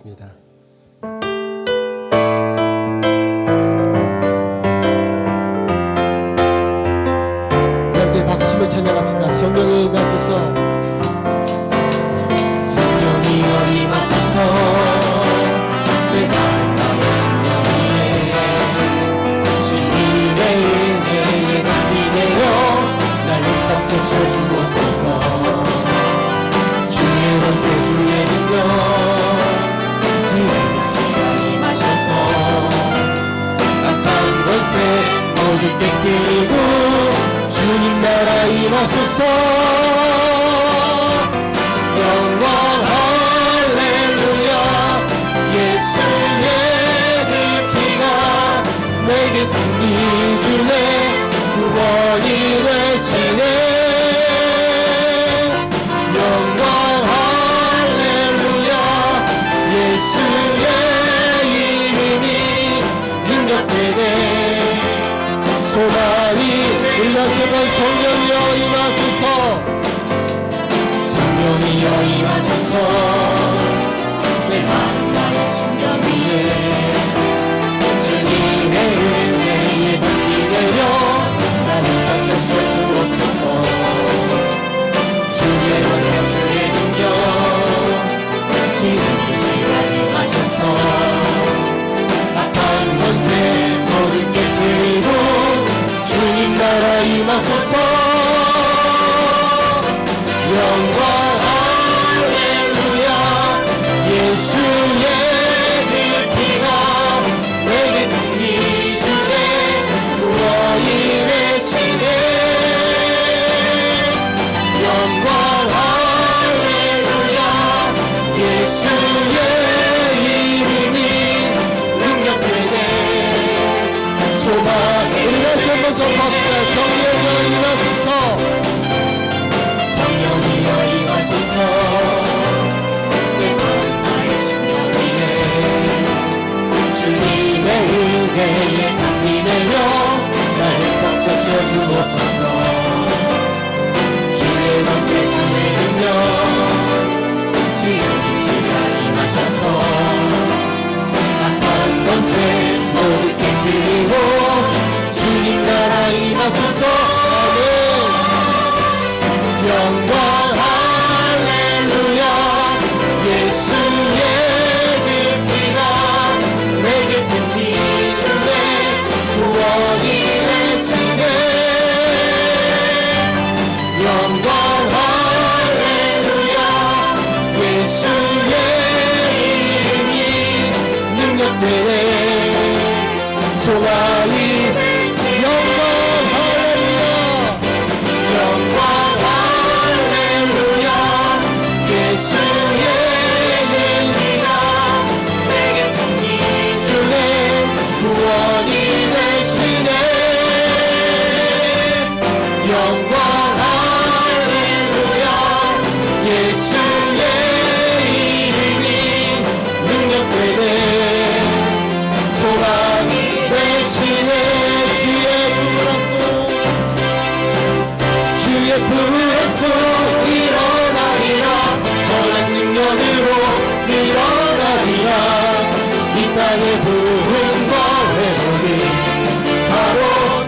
찬양하겠습니다. 함께 박수치며 찬양합시다. 성령이 임하소서. 성령이여 임하소서. 내 마음 나의 심령 위에 주님의 은혜에 담비 되어 나를 딱 되셔주옵소서. 주의 권세 주의 능력 지혜의 시간 임하셔서 악한 권세 모두 깨뜨리고 주님 나라 임하소서. 영광 할렐루야. 예수의 그 피가 내게 승리 주네. 구원이 되시네. 영광 할렐루야. 예수의 이름이 능력되네. 소망이 우리 다시 한번 성령이여 임하소서. 성령이여 임하소서. 내 마음 나의 심령 위에 주님의 은혜에 담비 되어 나를 닦으셔 주옵소서. 주의 권세 주의 능력 지혜의 시간 임하셔서 악한 권세 모두 깨뜨리고 주님 나라 임하소서. 영광 할렐루야. 예수의 그 피가 내게 승리 주네. 구원이 되시네. 영광 할렐루야. 예수의 이름이 능력되네. 소망 우리 다시 한번 선포합시다. 성령이여 임하소서. 성령이여 임하소서. 내 마음 나의 심령 위에 주님의 은혜에 담비 되며 나를 꽉 잡으셔 주옵소서. 주의 권세 주의 능력 지혜의 시간 임하셔서 악한 권세 모두 깨뜨리고 주님 나라 임하소서. 아멘. 영광 할렐루야. 예수의 그 피가 내게 승리 주네. 구원이 되시네. 영광 할렐루야. 예수의 이름이 능력되네. 소망이 영광 할렐루야. 영광 예수의 은혜가 내게 승리 주네. 구원이 되시네. 영광 할렐루야. 예수의 이름이 능력되네. 소망이 되시네. 주의 품을 안고 주의 품을 안고 일어나리라. 선한 능력으로 일어나리라. 이 땅의 부흥과 회복이 바로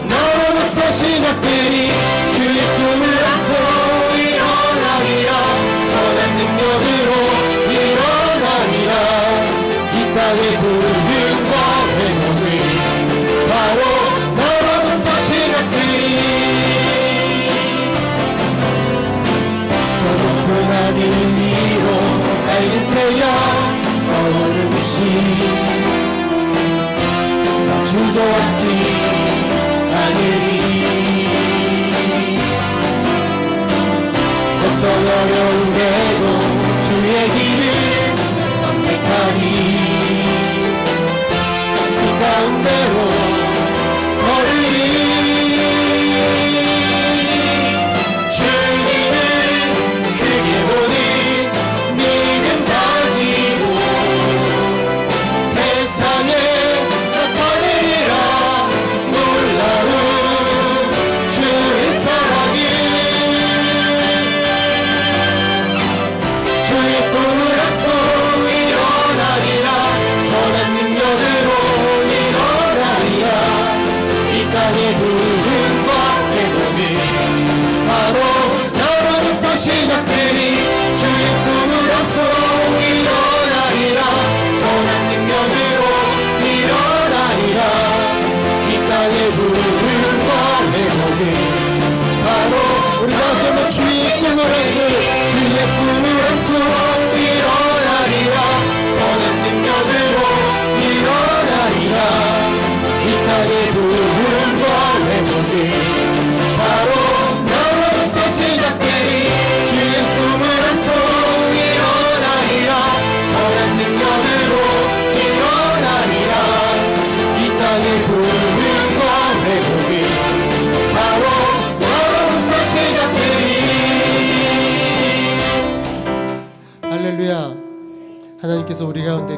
너로부터 시작되리. 주의 품을 안고 일어나리라. 선한 능력으로 일어나리라. 이 땅의 부흥과 회복이 바로 너로부터 시작되리. 저 높은 하늘 위로 맑은 태양 떠오르듯이 주저앉지 않으리. 어떤 어려움에도 주의 길을 선택하리. 이 가운데로 걸으리. 세상에 나타내리라.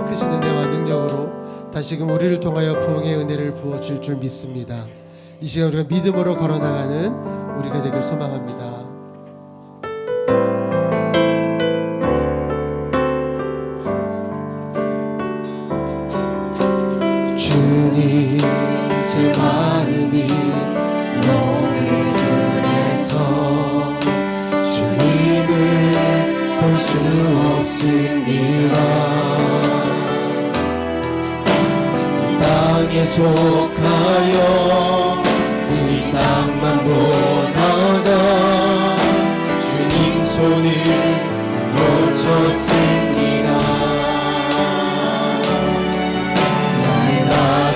크신 은혜와 능력으로 다시금 우리를 통하여 부흥의 은혜를 부어줄 줄 믿습니다. 이 시간 우리가 믿음으로 걸어나가는 우리가 되길 소망합니다. 주님, 제 마음이 너무 은혜서 주님을 볼 수 없습니다. 이 땅에 속하여 이 땅만 보다가 주님 손을 놓쳤습니다.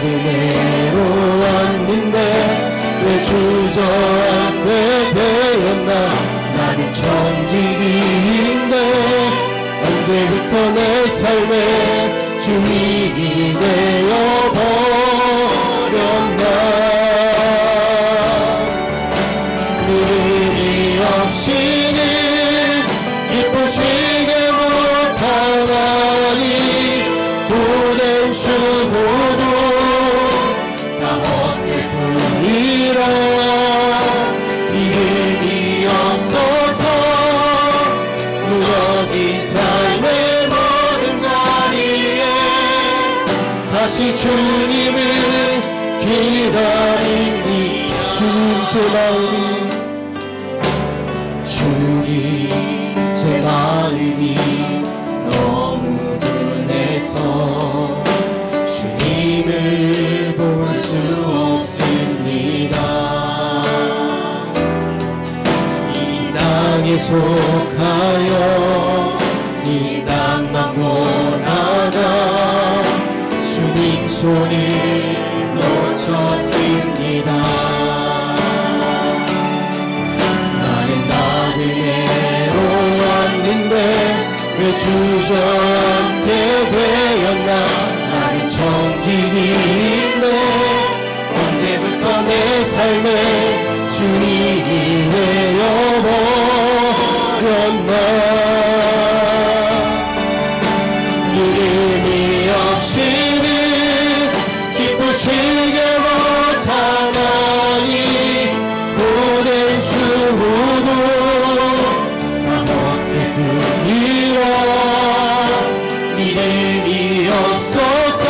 은혜로 왔는데 왜 주저앉게 되었나. 나는 천직인데 언제부터 내 삶의 주인이 되어버렸나. 믿음이 없이는 기쁘시게 못하나니 고된 수고도 다 헛될 뿐이라. 믿음이 없어서 무너진 삶의 모든 자리에 다시 주님을 기다립니다. 주님, 제 마음이 너무 둔해서 주님을 볼 수 없습니다. 이 땅에 속하여 이 땅만 보다가 주님 손을 놓쳤습니다. 나는 은혜로 왔는데 왜 주저앉게 되었나. 나는 정직인데 언제부터 내 삶의 주인이 되어버렸나. 믿음이 없이는 기쁘시게 못하나니 고된 수고도 다 헛될 뿐이라. 믿음이 없어서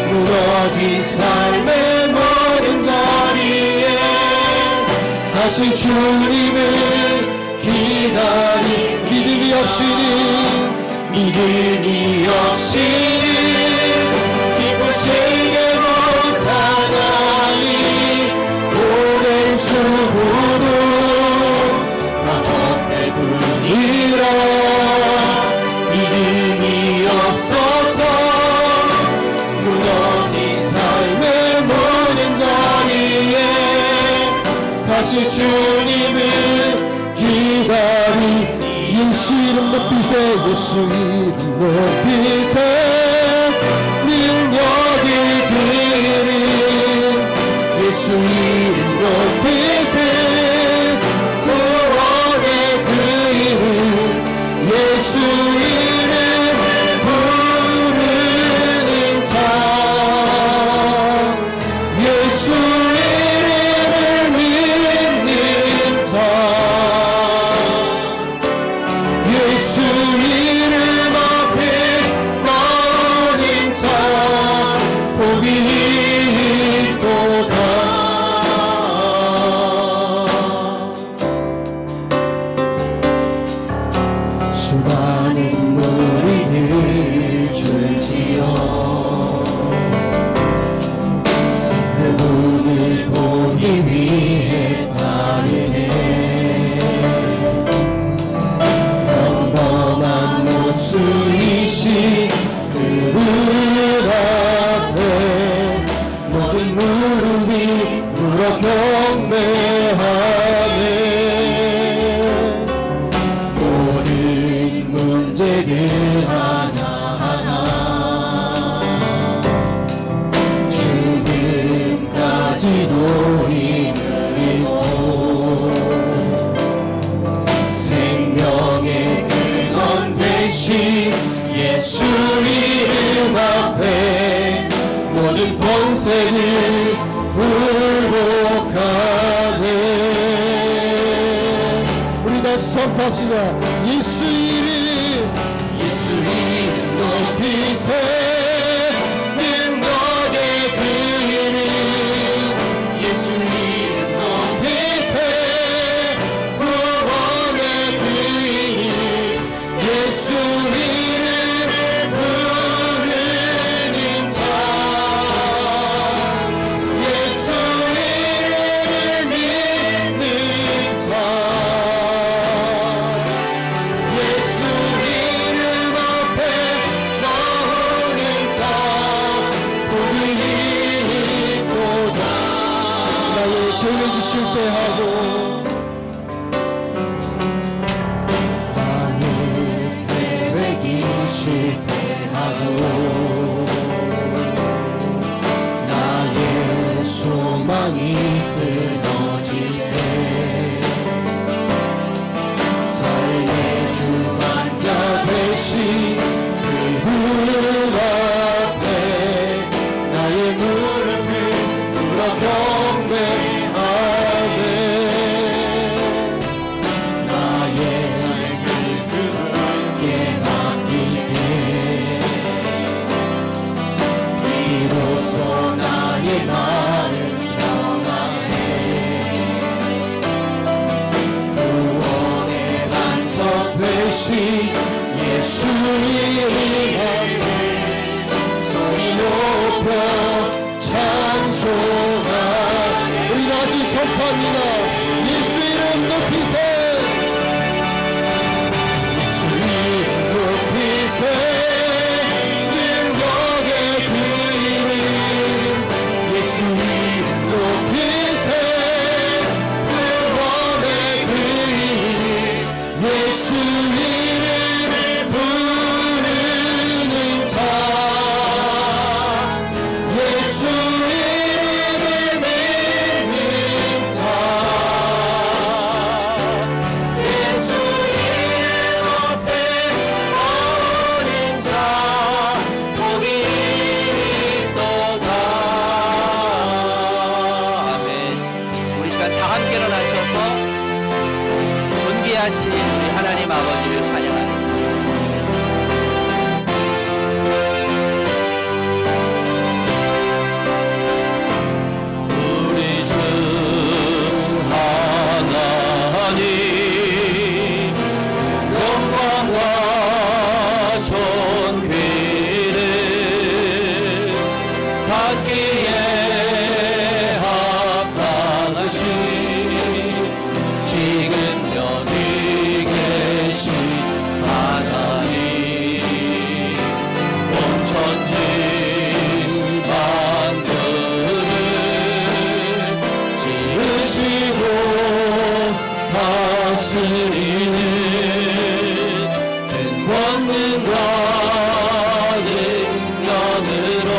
무너진 삶의 모든 자리에 다시 주님을 기다리. 믿음이 없이는 기쁘시게 못하나니 고된 수고도 다 헛될 뿐이라. 믿음이 없어서 무너진 삶의 모든 자리에 다시 주님을 기다리. 예수 이름 높이세. 예수 이름 높이세. 능력이 그 이름. 예수 이름 높이세. 구원의 그 이름. 예수 이름을 부르는 자. 예수 이름을 믿는 자. 예수 이름 앞에 권세를 굴복하네. 우리 다시 선포합시다. 예수 이름 높이세. 능력의 그 이름 예수 이름 높이세. 구원의 그 이름 예수 이름 부르는 자. 예수 이름을 믿는 자. 예수 이름 앞에 나오는 자 복을 입고다. 나의 계획이 실패하고 나의 계획이 실패하고 나의 소망이 끊어질 때 삶의 주관자 되신 그 무릎 앞에 나의 무릎을 꿇어 경배하네. 나의 삶을 그분께 맡기되 비로소 나의 마음 평안해. 구원의 반석 되신 예수 이름 소리 높여 찬송하네. 우리 다시 선포합니다. 예수 이름 높이세. 예수 이름 높이세. 능력의 그 이름 예수 이름 높이세. 구원의 그 이름 예수 이름을 부르는 자. 예수 이름을 믿는 자. 예수 이름 앞에 나오는 자 복이 있도다. 아멘. 우리 시간 다 함께 일어나셔서 존귀하신 우리 하나님 아버지를 찬양하겠습니다. 우리 주 하나님 영광과 존귀를 받기에 합당하신 지금 여기 계신 하나님 온 천지 만물을 지으시고 다스리는 큰 권능과 능력으로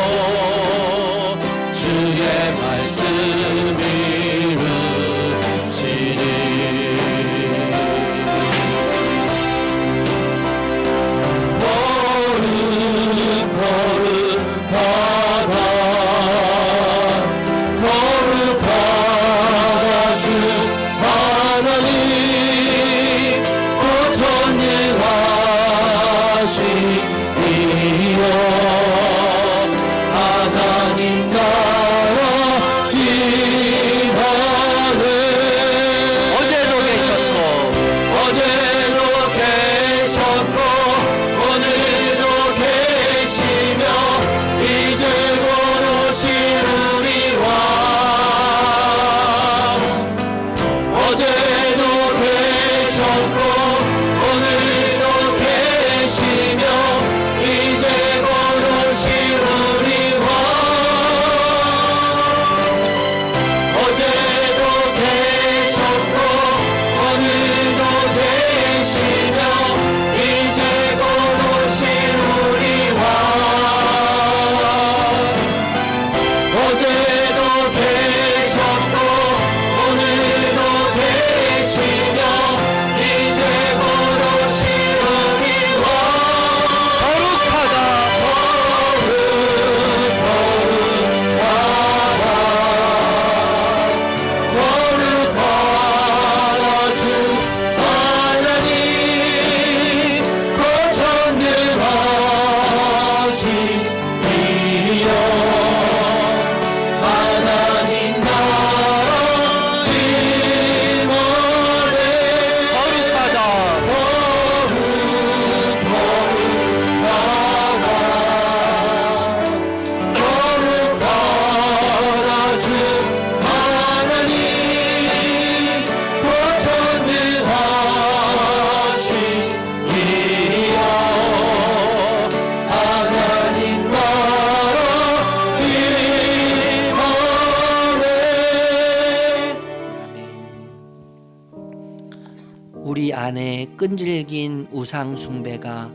안에 끈질긴 우상 숭배가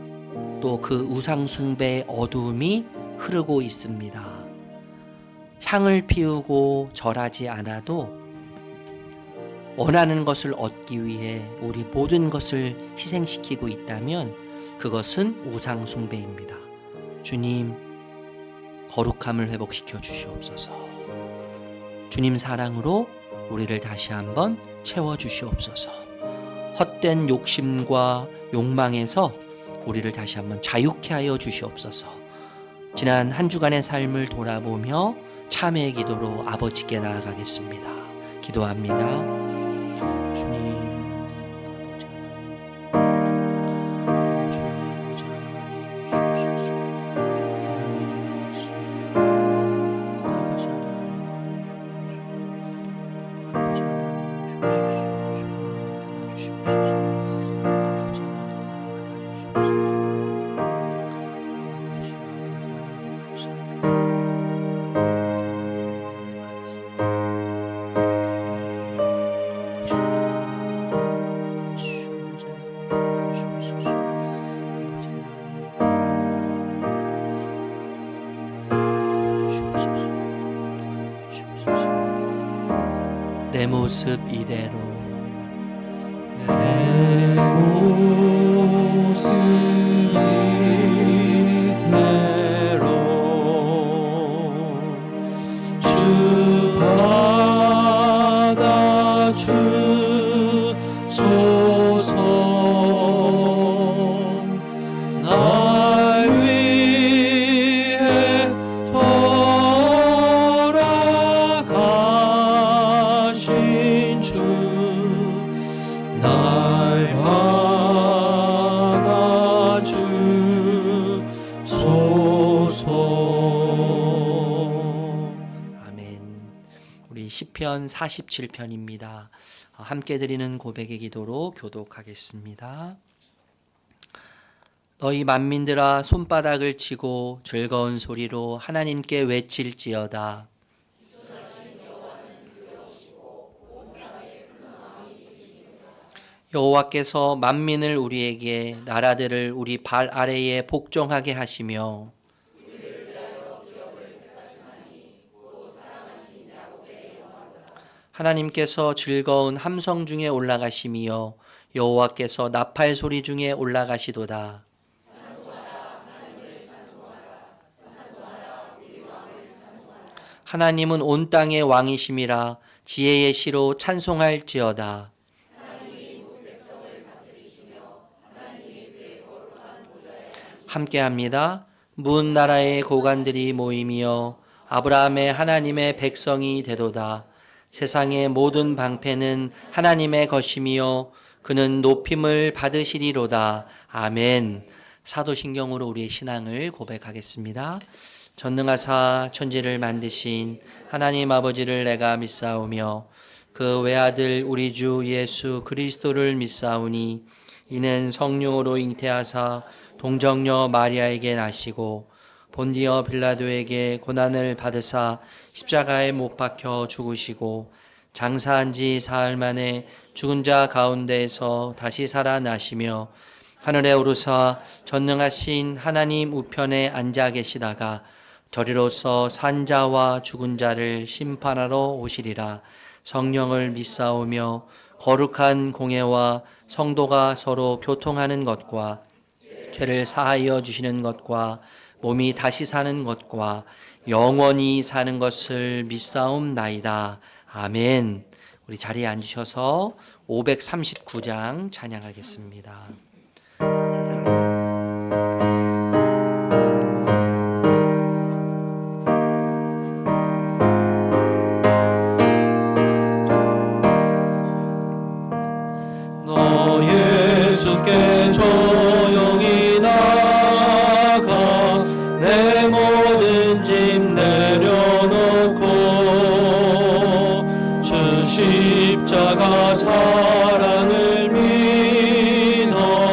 또 그 우상 숭배의 어두움이 흐르고 있습니다. 향을 피우고 절하지 않아도 원하는 것을 얻기 위해 우리 모든 것을 희생시키고 있다면 그것은 우상 숭배입니다. 주님, 거룩함을 회복시켜 주시옵소서. 주님 사랑으로 우리를 다시 한번 채워 주시옵소서. 헛된 욕심과 욕망에서 우리를 다시 한번 자유케 하여 주시옵소서. 지난 한 주간의 삶을 돌아보며 참회의 기도로 아버지께 나아가겠습니다. 기도합니다. 주님, 아버지 하나님, 주여 아버지 하나님, 아버지 하나님, 주십시오. 내 모습 이대로 내 모습 이대로 주 받아 주소서. 날 위해 돌아가신 주 날 받아 주소서. 아멘. 우리 시편 47편입니다. 함께 드리는 고백의 기도로 교독하겠습니다. 너희 만민들아 손바닥을 치고 즐거운 소리로 하나님께 외칠지어다. 여호와께서 만민을 우리에게 나라들을 우리 발 아래에 복종하게 하시며 하나님께서 즐거운 함성 중에 올라가시며 여호와께서 나팔 소리 중에 올라가시도다. 하나님은 온 땅의 왕이심이라 지혜의 시로 찬송할지어다. 함께합니다. 문 나라의 고관들이 모이며 아브라함의 하나님의 백성이 되도다. 세상의 모든 방패는 하나님의 것이며 그는 높임을 받으시리로다. 아멘. 사도신경으로 우리의 신앙을 고백하겠습니다. 전능하사 천지를 만드신 하나님 아버지를 내가 믿사오며 그 외아들 우리 주 예수 그리스도를 믿사오니 이는 성령으로 잉태하사 동정녀 마리아에게 나시고 본디어 빌라도에게 고난을 받으사 십자가에 못 박혀 죽으시고 장사한 지 사흘 만에 죽은 자 가운데에서 다시 살아나시며 하늘에 오르사 전능하신 하나님 우편에 앉아 계시다가 저리로서 산자와 죽은 자를 심판하러 오시리라. 성령을 믿사오며 거룩한 공예와 성도가 서로 교통하는 것과 죄를 사하여 주시는 것과 몸이 다시 사는 것과 영원히 사는 것을 믿사옵나이다. 아멘. 우리 자리에 앉으셔서 539장 찬양하겠습니다. 너 예수께 조용히 나가 내 모든 짐 내려놓고 주 십자가 사랑을 믿어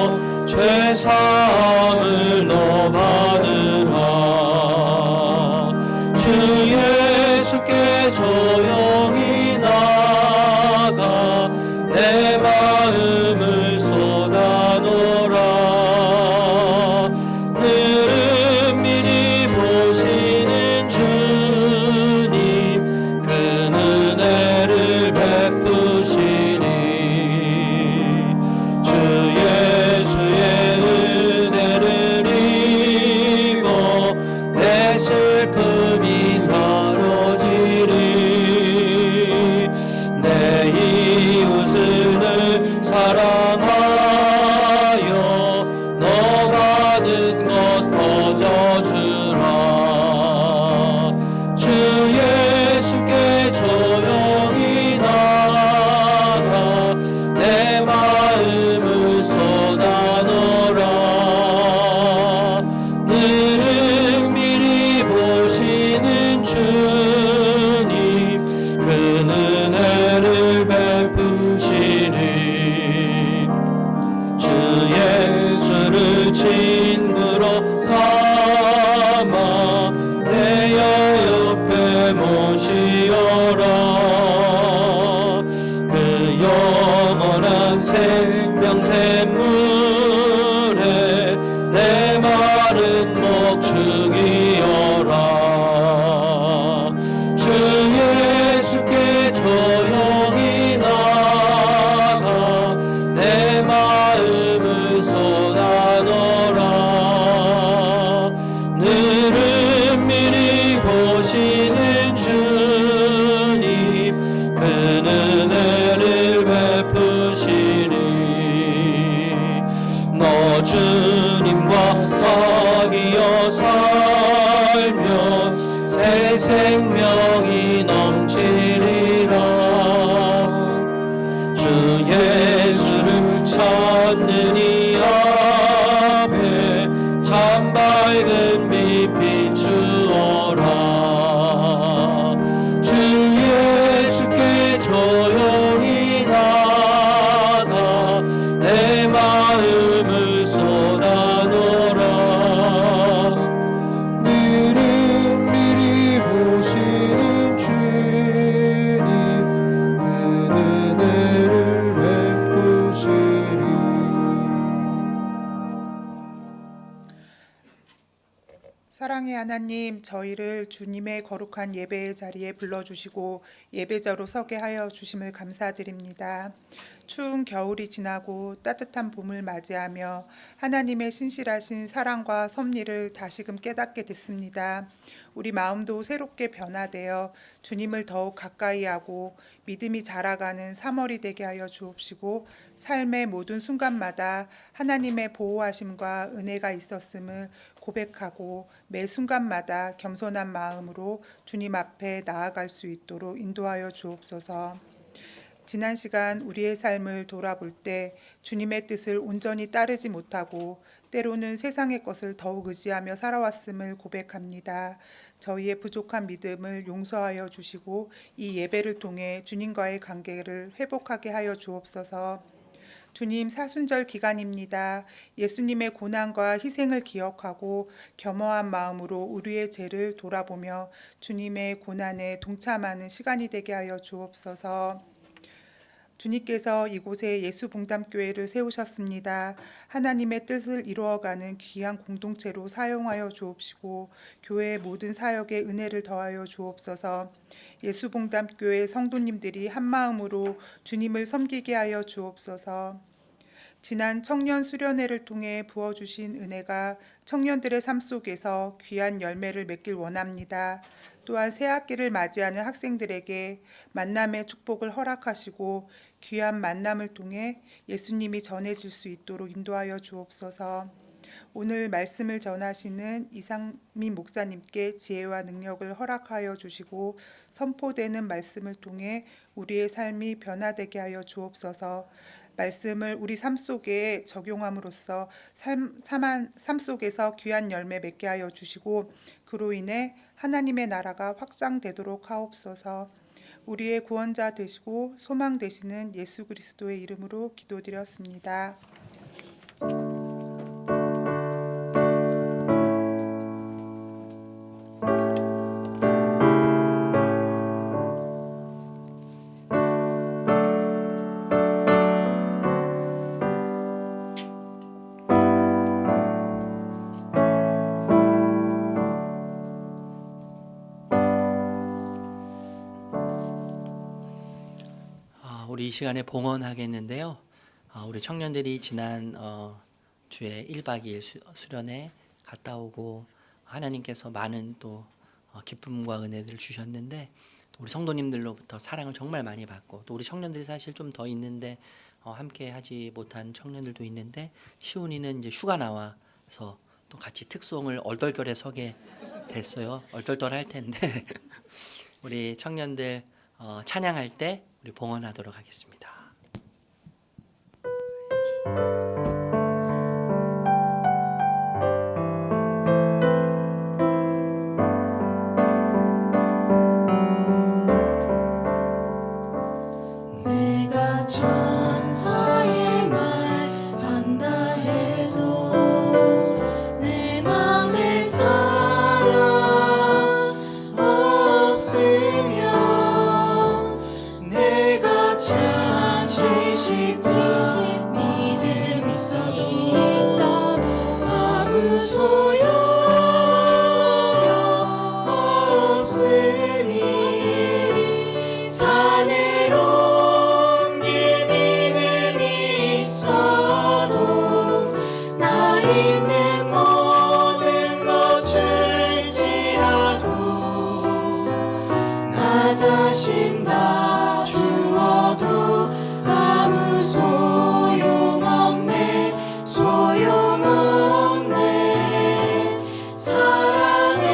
내 생명이 넘치리라. 주 예수를 찾는 이 앞에 참 밝은 빛 비추어라. 주 예수께 조용히 나가 내 마음을 쏟아놓으라. 너는 미리 보시는 주님, 그 은혜를 베푸시리. 사랑의 하나님, 저희를 주님의 거룩한 예배의 자리에 불러주시고 예배자로 서게 하여 주심을 감사드립니다. 추운 겨울이 지나고 따뜻한 봄을 맞이하며 하나님의 신실하신 사랑과 섭리를 다시금 깨닫게 됐습니다. 우리 마음도 새롭게 변화되어 주님을 더욱 가까이 하고 믿음이 자라가는 3월이 되게 하여 주옵시고, 삶의 모든 순간마다 하나님의 보호하심과 은혜가 있었음을 고백하고 매 순간마다 겸손한 마음으로 주님 앞에 나아갈 수 있도록 인도하여 주옵소서. 지난 시간 우리의 삶을 돌아볼 때 주님의 뜻을 온전히 따르지 못하고 때로는 세상의 것을 더욱 의지하며 살아왔음을 고백합니다. 저희의 부족한 믿음을 용서하여 주시고 이 예배를 통해 주님과의 관계를 회복하게 하여 주옵소서. 주님, 사순절 기간입니다. 예수님의 고난과 희생을 기억하고 겸허한 마음으로 우리의 죄를 돌아보며 주님의 고난에 동참하는 시간이 되게 하여 주옵소서. 주님께서 이곳에 예수봉담교회를 세우셨습니다. 하나님의 뜻을 이루어가는 귀한 공동체로 사용하여 주옵시고 교회의 모든 사역에 은혜를 더하여 주옵소서. 예수봉담교회 성도님들이 한마음으로 주님을 섬기게 하여 주옵소서. 지난 청년 수련회를 통해 부어주신 은혜가 청년들의 삶 속에서 귀한 열매를 맺길 원합니다. 또한 새 학기를 맞이하는 학생들에게 만남의 축복을 허락하시고 귀한 만남을 통해 예수님이 전해질 수 있도록 인도하여 주옵소서. 오늘 말씀을 전하시는 이상민 목사님께 지혜와 능력을 허락하여 주시고 선포되는 말씀을 통해 우리의 삶이 변화되게 하여 주옵소서. 말씀을 우리 삶 속에 적용함으로써 삶 속에서 귀한 열매 맺게 하여 주시고 그로 인해 하나님의 나라가 확장되도록 하옵소서. 우리의 구원자 되시고 소망 되시는 예수 그리스도의 이름으로 기도드렸습니다. 우리 이 시간에 봉헌하겠는데요. 우리 청년들이 지난 주에 1박 2일 수련회 갔다 오고 하나님께서 많은 또 기쁨과 은혜들을 주셨는데 또 우리 성도님들로부터 사랑을 정말 많이 받고 또 우리 청년들이 사실 좀 더 있는데 함께 하지 못한 청년들도 있는데 시온이는 이제 휴가 나와서 또 같이 특송을 얼떨결에 서게 됐어요. 얼떨떨할 텐데 우리 청년들 찬양할 때 우리 봉헌하도록 하겠습니다. 내가 천사의 말 한다 해도 내 맘에 사랑 없으면 내가 찾으실 믿음 있어도 아무 소용 없으니 산으로 믿음이 있어도 나 있는 모든 것 줄지라도 나 자신 다 주어도 아무 소용없네 소용없네 사랑해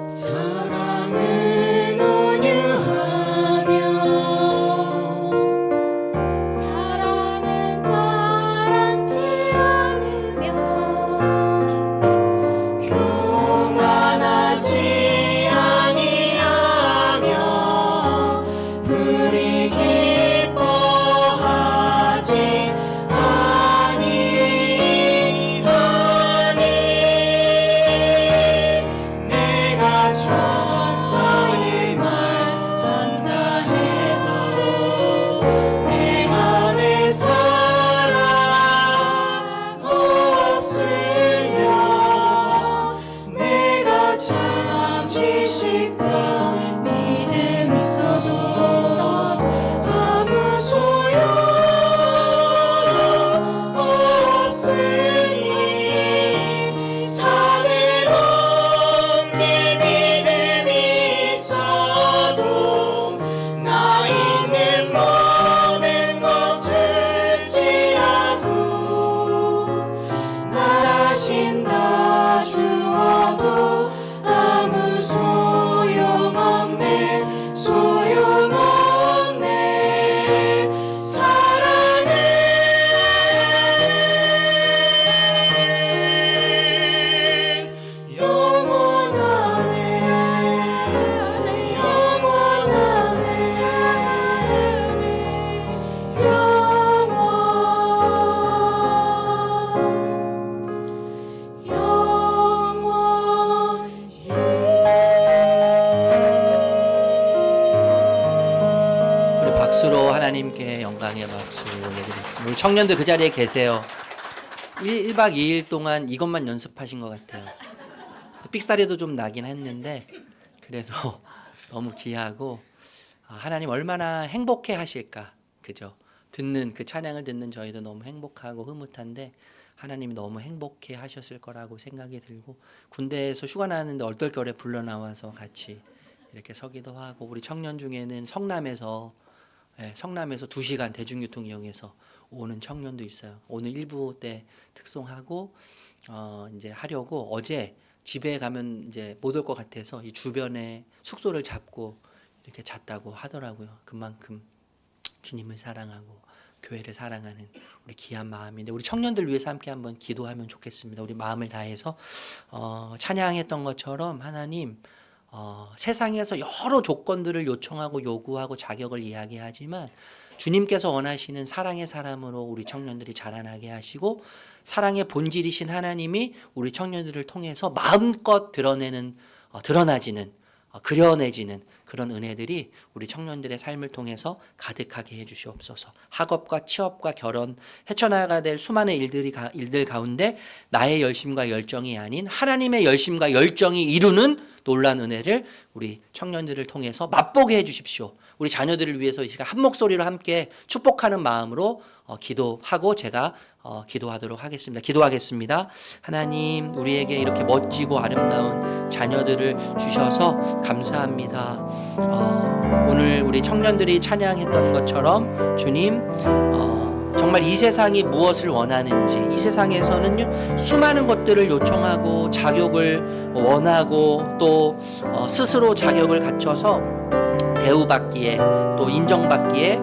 사랑은 온유하며 사랑은 자랑치 않으며 교만하지 아니하며 불이 기뻐하지 아니하니 내가 천사의 말한다 해도 내 맘에 사랑 없으며 내가 잠시 식다 믿음 있어도 아무 소용 없으니 산으로 내 믿음이 있어도 나 있는 모든 것 줄지라도 나 자신 다 주어도 아무 소용없네 소용없네 사랑은 영원하네 영원하네 우리 박수로 하나님께 영광의 박수 올려드리겠습니다. 우리 청년들 그 자리에 계세요. 1박 2일 동안 이것만 연습하신 것 같아요. 삑사리도 좀 나긴 했는데 그래도 너무 귀하고 하나님 얼마나 행복해 하실까. 그죠? 듣는 그 찬양을 듣는 저희도 너무 행복하고 흐뭇한데 하나님이 너무 행복해 하셨을 거라고 생각이 들고 군대에서 휴가 나왔는데 얼떨결에 불러 나와서 같이 이렇게 서기도 하고 우리 청년 중에는 성남에서 2시간 대중교통 이용해서 오는 청년도 있어요. 오늘 1부 때 특송하고 이제 하려고 어제 집에 가면 이제 못 올 것 같아서 이 주변에 숙소를 잡고 이렇게 잤다고 하더라고요. 그만큼 주님을 사랑하고 교회를 사랑하는 우리 귀한 마음인데 우리 청년들 위해서 함께 한번 기도하면 좋겠습니다. 우리 마음을 다해서 찬양했던 것처럼 하나님 세상에서 여러 조건들을 요청하고 요구하고 자격을 이야기하지만 주님께서 원하시는 사랑의 사람으로 우리 청년들이 자라나게 하시고 사랑의 본질이신 하나님이 우리 청년들을 통해서 마음껏 드러나지는 그려내지는 그런 은혜들이 우리 청년들의 삶을 통해서 가득하게 해주시옵소서. 학업과 취업과 결혼 헤쳐나가야 될 수많은 일들 가운데 나의 열심과 열정이 아닌 하나님의 열심과 열정이 이루는 놀라운 은혜를 우리 청년들을 통해서 맛보게 해주십시오. 우리 자녀들을 위해서 이 시간 한 목소리로 함께 축복하는 마음으로 기도하고 제가 기도하도록 하겠습니다. 기도하겠습니다. 하나님 우리에게 이렇게 멋지고 아름다운 자녀들을 주셔서 감사합니다. 오늘 우리 청년들이 찬양했던 것처럼 주님 정말 이 세상이 무엇을 원하는지 이 세상에서는 수많은 것들을 요청하고 자격을 원하고 또 스스로 자격을 갖춰서 대우받기에 또 인정받기에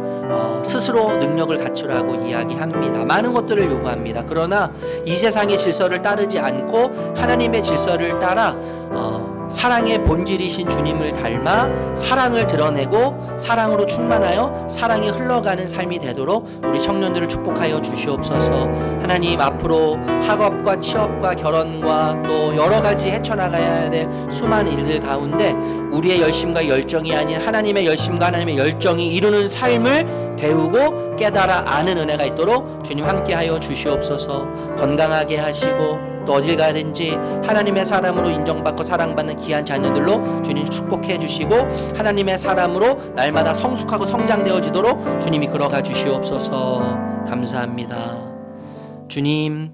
스스로 능력을 갖추라고 이야기합니다. 많은 것들을 요구합니다. 그러나 이 세상의 질서를 따르지 않고 하나님의 질서를 따라 사랑의 본질이신 주님을 닮아 사랑을 드러내고 사랑으로 충만하여 사랑이 흘러가는 삶이 되도록 우리 청년들을 축복하여 주시옵소서. 하나님 앞으로 학업과 취업과 결혼과 또 여러 가지 헤쳐나가야 될 수많은 일들 가운데 우리의 열심과 열정이 아닌 하나님의 열심과 하나님의 열정이 이루는 삶을 배우고 깨달아 아는 은혜가 있도록 주님 함께하여 주시옵소서. 건강하게 하시고 또 어딜 가든지 하나님의 사람으로 인정받고 사랑받는 귀한 자녀들로 주님 축복해 주시고 하나님의 사람으로 날마다 성숙하고 성장되어지도록 주님 이끌어가 주시옵소서. 감사합니다. 주님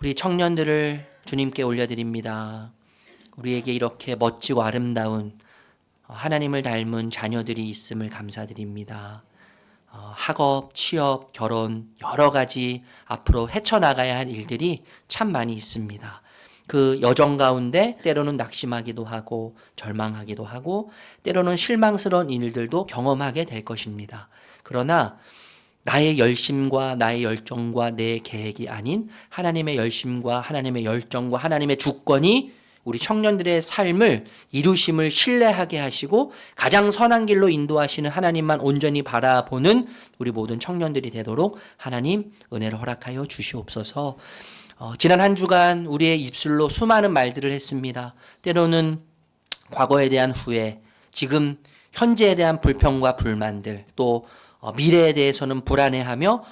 우리 청년들을 주님께 올려드립니다. 우리에게 이렇게 멋지고 아름다운 하나님을 닮은 자녀들이 있음을 감사드립니다. 학업, 취업, 결혼 여러 가지 앞으로 헤쳐나가야 할 일들이 참 많이 있습니다. 그 여정 가운데 때로는 낙심하기도 하고 절망하기도 하고 때로는 실망스러운 일들도 경험하게 될 것입니다. 그러나 나의 열심과 나의 열정과 내 계획이 아닌 하나님의 열심과 하나님의 열정과 하나님의 주권이 우리 청년들의 삶을 이루심을 신뢰하게 하시고 가장 선한 길로 인도하시는 하나님만 온전히 바라보는 우리 모든 청년들이 되도록 하나님 은혜를 허락하여 주시옵소서. 지난 한 주간 우리의 입술로 수많은 말들을 했습니다. 때로는 과거에 대한 후회, 지금 현재에 대한 불평과 불만들, 또 미래에 대해서는 불안해하며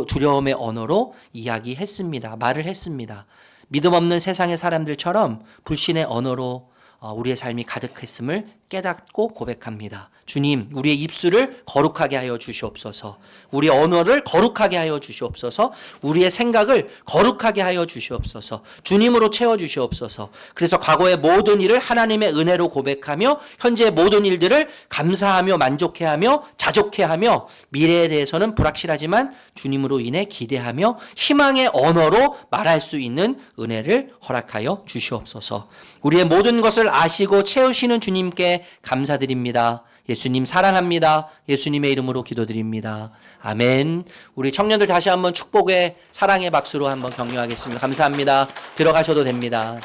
두려움의 언어로 이야기했습니다. 말을 했습니다. 믿음 없는 세상의 사람들처럼 불신의 언어로 우리의 삶이 가득했음을 깨닫고 고백합니다. 주님, 우리의 입술을 거룩하게 하여 주시옵소서. 우리의 언어를 거룩하게 하여 주시옵소서. 우리의 생각을 거룩하게 하여 주시옵소서. 주님으로 채워 주시옵소서. 그래서 과거의 모든 일을 하나님의 은혜로 고백하며 현재의 모든 일들을 감사하며 만족해하며 자족해하며 미래에 대해서는 불확실하지만 주님으로 인해 기대하며 희망의 언어로 말할 수 있는 은혜를 허락하여 주시옵소서. 우리의 모든 것을 아시고 채우시는 주님께 감사드립니다. 예수님 사랑합니다. 예수님의 이름으로 기도드립니다. 아멘. 우리 청년들 다시 한번 축복의 사랑의 박수로 한번 격려하겠습니다. 감사합니다. 들어가셔도 됩니다.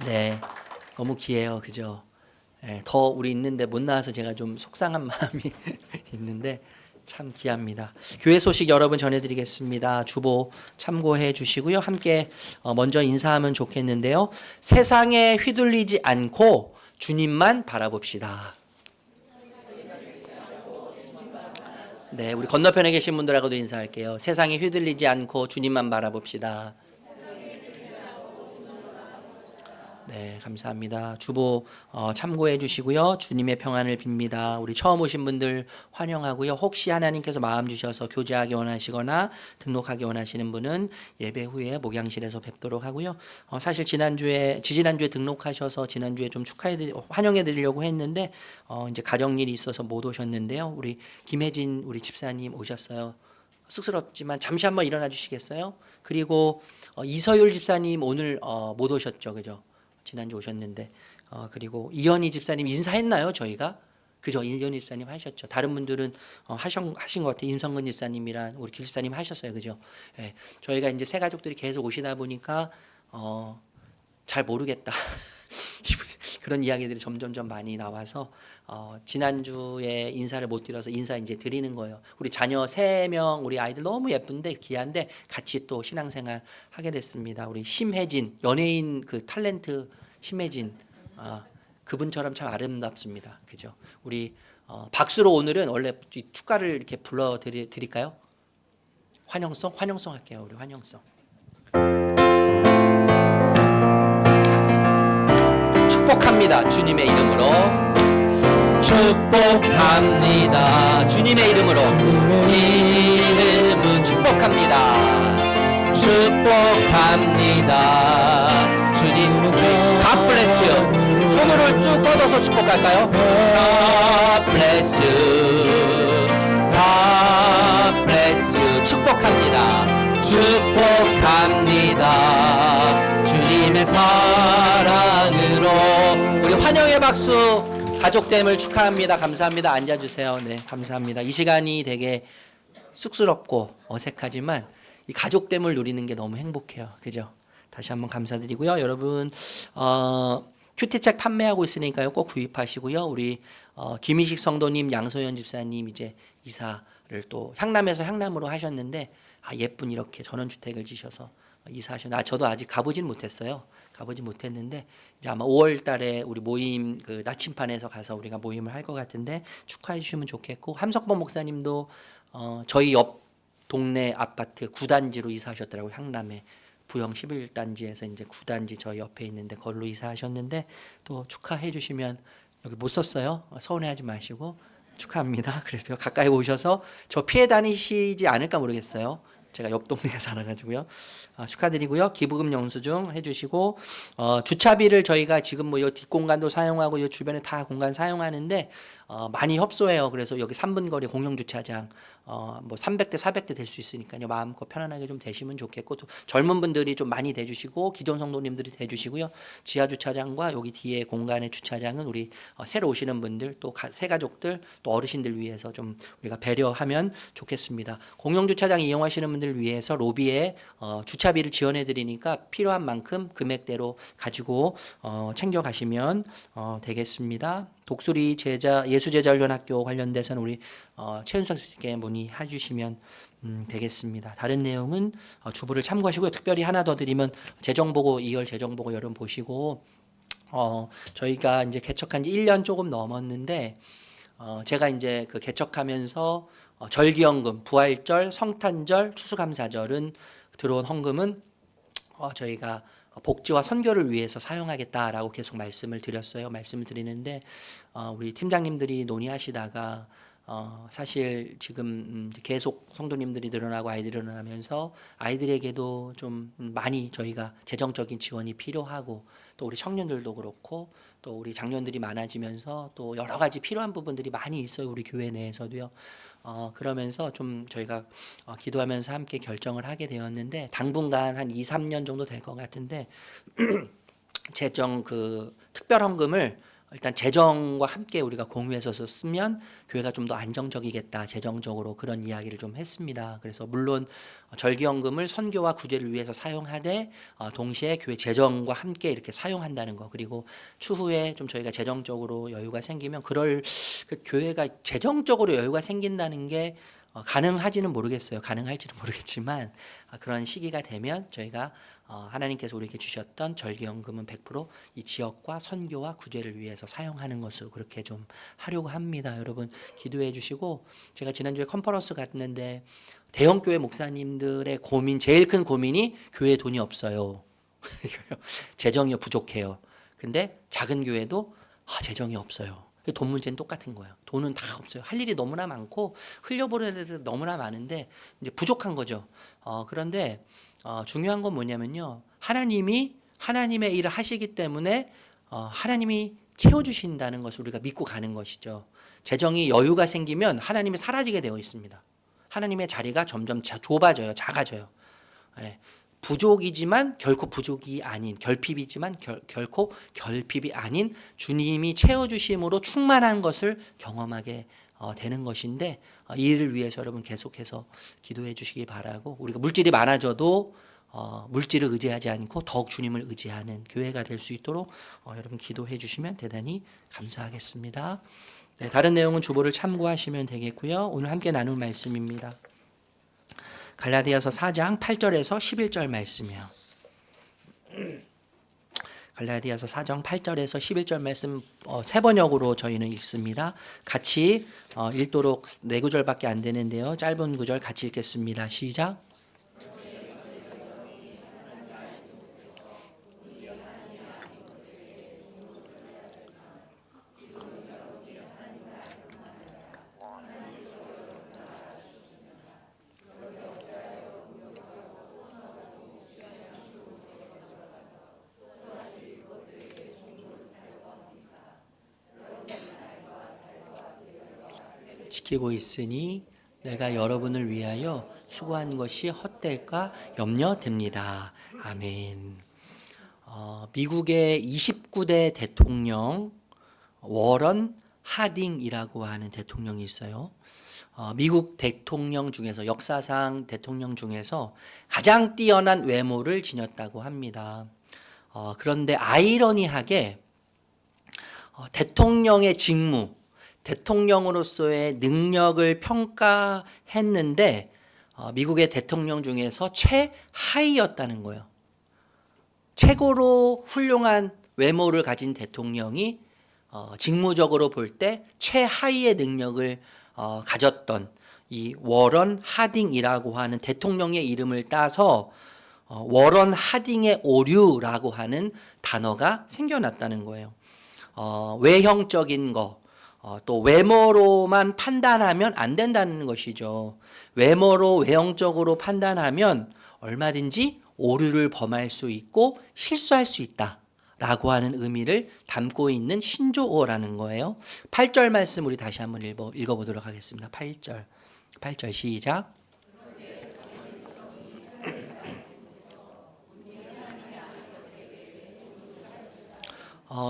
네, 너무 귀해요. 그죠? 네, 더 우리 있는데 못 나와서 제가 좀 속상한 마음이 있는데 참 귀합니다. 교회 소식 여러분 전해드리겠습니다. 주보 참고해 주시고요. 함께 먼저 인사하면 좋겠는데요. 세상에 휘둘리지 않고 주님만 바라봅시다. 네, 우리 건너편에 계신 분들하고도 인사할게요. 세상에 휘둘리지 않고 주님만 바라봅시다. 네, 감사합니다. 주보 참고해 주시고요. 주님의 평안을 빕니다. 우리 처음 오신 분들 환영하고요. 혹시 하나님께서 마음 주셔서 교제하기 원하시거나 등록하기 원하시는 분은 예배 후에 목양실에서 뵙도록 하고요. 사실 지지난주에 등록하셔서 지난주에 좀 환영해 드리려고 했는데 이제 가정일이 있어서 못 오셨는데요. 우리 김혜진 우리 집사님 오셨어요. 쑥스럽지만 잠시 한번 일어나 주시겠어요? 그리고 이서율 집사님 오늘 못 오셨죠, 그죠? 지난주 오셨는데 그리고 이현희 집사님 인사했나요 저희가? 그죠? 이현희 집사님 하셨죠. 다른 분들은 하신 것 같아요. 임성근 집사님이랑 우리 길 집사님 하셨어요. 그죠? 예, 저희가 이제 새 가족들이 계속 오시다 보니까 잘 모르겠다. 그런 이야기들이 점점점 많이 나와서 지난주에 인사를 못 드려서 인사 이제 드리는 거예요. 우리 자녀 3명 우리 아이들 너무 예쁜데 귀한데 같이 또 신앙생활 하게 됐습니다. 우리 심혜진 연예인 그 탤런트 심혜진 그분처럼 참 아름답습니다. 그죠? 우리 박수로 오늘은 원래 축가를 이렇게 불러 드릴까요? 환영송 할게요. 우리 환영송. 축복합니다. 주님의 이름으로 축복합니다. 주님의 이름으로 이름은 축복합니다. 축복합니다. 주님 God bless you. 손을 쭉 뻗어서 축복할까요? God bless you. God bless you. 축복합니다. 축복합니다. 주님의 사랑으로 우리 환영의 박수. 가족됨을 축하합니다. 감사합니다. 앉아주세요. 네, 감사합니다. 이 시간이 되게 쑥스럽고 어색하지만 이 가족됨을 누리는 게 너무 행복해요. 그죠? 다시 한번 감사드리고요. 여러분 큐티책 판매하고 있으니까요. 꼭 구입하시고요. 우리 김희식 성도님, 양소연 집사님 이제 이사를 또 향남에서 향남으로 하셨는데 예쁜 이렇게 전원주택을 지셔서 이사하셨는데 저도 아직 가보진 못했어요. 가보진 못했는데 이제 아마 5월 달에 우리 모임 그 나침판에서 가서 우리가 모임을 할 것 같은데 축하해 주시면 좋겠고 함석범 목사님도 저희 옆 동네 아파트 9단지로 이사하셨더라고요. 향남에 부영 11단지에서 이제 9단지 저희 옆에 있는데 거기로 이사하셨는데 또 축하해 주시면 여기 못 썼어요. 서운해하지 마시고 축하합니다. 그래도 가까이 오셔서 저 피해 다니시지 않을까 모르겠어요. 제가 옆 동네에 살아가지고요. 축하드리고요. 기부금 영수증 해주시고 주차비를 저희가 지금 뭐 이 뒷공간도 사용하고 이 주변에 다 공간 사용하는데 많이 협소해요. 그래서 여기 3분 거리 공영 주차장 뭐 300대 400대 될 수 있으니까요. 마음껏 편안하게 좀 되시면 좋겠고, 또 젊은 분들이 좀 많이 대주시고 기존 성도님들이 대주시고요. 지하 주차장과 여기 뒤에 공간의 주차장은 우리 새로 오시는 분들, 또 새 가족들, 또 어르신들 위해서 좀 우리가 배려하면 좋겠습니다. 공용 주차장 이용하시는 분들 위해서 로비에 주차비를 지원해 드리니까 필요한 만큼 금액대로 가지고 챙겨 가시면 되겠습니다. 독수리 제자 예수제자훈련학교 관련돼서는 우리 최윤석 씨께 문의해 주시면 되겠습니다. 다른 내용은 주부를 참고하시고요. 특별히 하나 더 드리면 재정보고 2월 재정보고 여러분 보시고 저희가 이제 개척한 지 1년 조금 넘었는데 제가 이제 그 개척하면서 절기연금, 부활절, 성탄절, 추수감사절은 들어온 헌금은 저희가 복지와 선교를 위해서 사용하겠다라고 계속 말씀을 드렸어요. 말씀을 드리는데 우리 팀장님들이 논의하시다가 사실 지금 계속 성도님들이 늘어나고 아이들이 늘어나면서 아이들에게도 좀 많이 저희가 재정적인 지원이 필요하고, 또 우리 청년들도 그렇고 또 우리 장년들이 많아지면서 또 여러 가지 필요한 부분들이 많이 있어요. 우리 교회 내에서도요. 그러면서 좀 저희가 기도하면서 함께 결정을 하게 되었는데, 당분간 한 2, 3년 정도 될 것 같은데 재정 그 특별 헌금을 일단 재정과 함께 우리가 공유해서 쓰면 교회가 좀 더 안정적이겠다, 재정적으로 그런 이야기를 좀 했습니다. 그래서 물론 절기연금을 선교와 구제를 위해서 사용하되 동시에 교회 재정과 함께 이렇게 사용한다는 거, 그리고 추후에 좀 저희가 재정적으로 여유가 생기면 그 교회가 재정적으로 여유가 생긴다는 게 가능할지는 모르겠지만 그런 시기가 되면 저희가 하나님께서 우리에게 주셨던 절기연금은 100% 이 지역과 선교와 구제를 위해서 사용하는 것으로 그렇게 좀 하려고 합니다. 여러분 기도해 주시고, 제가 지난주에 컨퍼런스 갔는데 대형교회 목사님들의 제일 큰 고민이 교회에 돈이 없어요. 재정이 부족해요. 근데 작은 교회도 재정이 없어요. 돈 문제는 똑같은 거예요. 돈은 다 없어요. 할 일이 너무나 많고 흘려보내야 돼서 너무나 많은데 이제 부족한 거죠. 그런데 중요한 건 뭐냐면요, 하나님이 하나님의 일을 하시기 때문에 하나님이 채워주신다는 것을 우리가 믿고 가는 것이죠. 재정이 여유가 생기면 하나님이 사라지게 되어 있습니다. 하나님의 자리가 점점 좁아져요. 작아져요. 부족이지만 결코 부족이 아닌, 결핍이지만 결코 결핍이 아닌 주님이 채워주심으로 충만한 것을 경험하게 되는 것인데, 이 일을 위해서 여러분 계속해서 기도해 주시기 바라고, 우리가 물질이 많아져도 물질을 의지하지 않고 더욱 주님을 의지하는 교회가 될 수 있도록 여러분 기도해 주시면 대단히 감사하겠습니다. 네, 다른 내용은 주보를 참고하시면 되겠고요. 오늘 함께 나눌 말씀입니다. 갈라디아서 4장 8절에서 11절 말씀이요. 갈라디아서 4장 8절에서 11절 말씀 세 번역으로 저희는 읽습니다. 같이 읽도록 네 구절밖에 안 되는데요. 짧은 구절 같이 읽겠습니다. 시작. 지키고 있으니 내가 여러분을 위하여 수고한 것이 헛될까 염려됩니다. 아멘. 미국의 29대 대통령 워런 하딩이라고 하는 대통령이 있어요. 미국 대통령 중에서, 역사상 대통령 중에서 가장 뛰어난 외모를 지녔다고 합니다. 그런데 아이러니하게 대통령의 직무, 대통령으로서의 능력을 평가했는데 미국의 대통령 중에서 최하위였다는 거예요. 최고로 훌륭한 외모를 가진 대통령이 직무적으로 볼 때 최하위의 능력을 가졌던 이 워런 하딩이라고 하는 대통령의 이름을 따서 워런 하딩의 오류라고 하는 단어가 생겨났다는 거예요. 외형적인 거, 또 외모로만 판단하면 안 된다는 것이죠. 외모로 외형적으로 판단하면 얼마든지 오류를 범할 수 있고 실수할 수 있다라고 하는 의미를 담고 있는 신조어라는 거예요. 8절 말씀 우리 다시 한번 읽어보도록 하겠습니다. 8절 8절 시작.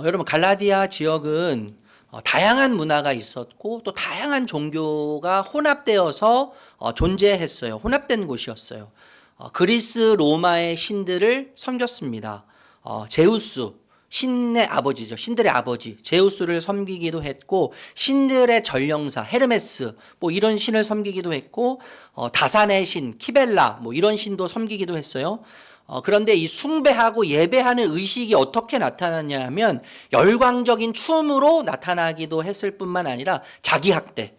여러분 갈라디아 지역은 다양한 문화가 있었고 또 다양한 종교가 혼합되어서 존재했어요. 혼합된 곳이었어요. 그리스 로마의 신들을 섬겼습니다. 제우스 신의 아버지죠. 신들의 아버지 제우스를 섬기기도 했고 신들의 전령사 헤르메스 뭐 이런 신을 섬기기도 했고 다산의 신 키벨라 뭐 이런 신도 섬기기도 했어요. 그런데 이 숭배하고 예배하는 의식이 어떻게 나타났냐 하면 열광적인 춤으로 나타나기도 했을 뿐만 아니라 자기 학대.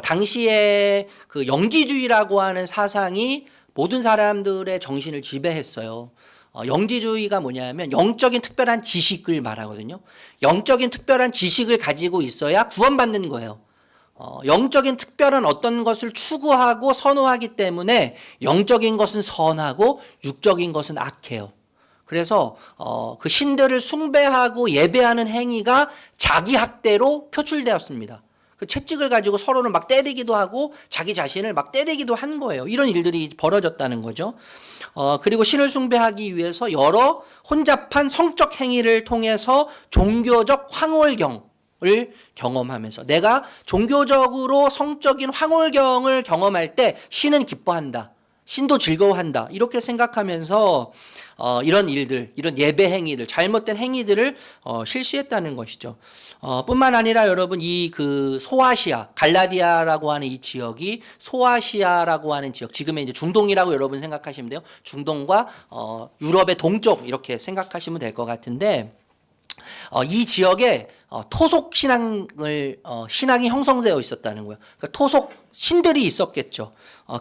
당시에 그 영지주의라고 하는 사상이 모든 사람들의 정신을 지배했어요. 영지주의가 뭐냐면 영적인 특별한 지식을 말하거든요. 영적인 특별한 지식을 가지고 있어야 구원받는 거예요. 영적인 특별한 어떤 것을 추구하고 선호하기 때문에 영적인 것은 선하고 육적인 것은 악해요. 그래서 그 신들을 숭배하고 예배하는 행위가 자기 학대로 표출되었습니다. 그 채찍을 가지고 서로를 막 때리기도 하고 자기 자신을 막 때리기도 한 거예요. 이런 일들이 벌어졌다는 거죠. 그리고 신을 숭배하기 위해서 여러 혼잡한 성적 행위를 통해서 종교적 황홀경을 경험하면서 내가 종교적으로 성적인 황홀경을 경험할 때 신은 기뻐한다. 신도 즐거워한다. 이렇게 생각하면서 이런 일들, 이런 예배 행위들, 잘못된 행위들을 실시했다는 것이죠. 뿐만 아니라 여러분 이 그 소아시아, 갈라디아라고 하는 이 지역이 소아시아라고 하는 지역, 지금의 이제 중동이라고 여러분 생각하시면 돼요. 중동과 유럽의 동쪽 이렇게 생각하시면 될 것 같은데 이 지역에 토속 신앙이 형성되어 있었다는 거예요. 그러니까 토속 신들이 있었겠죠.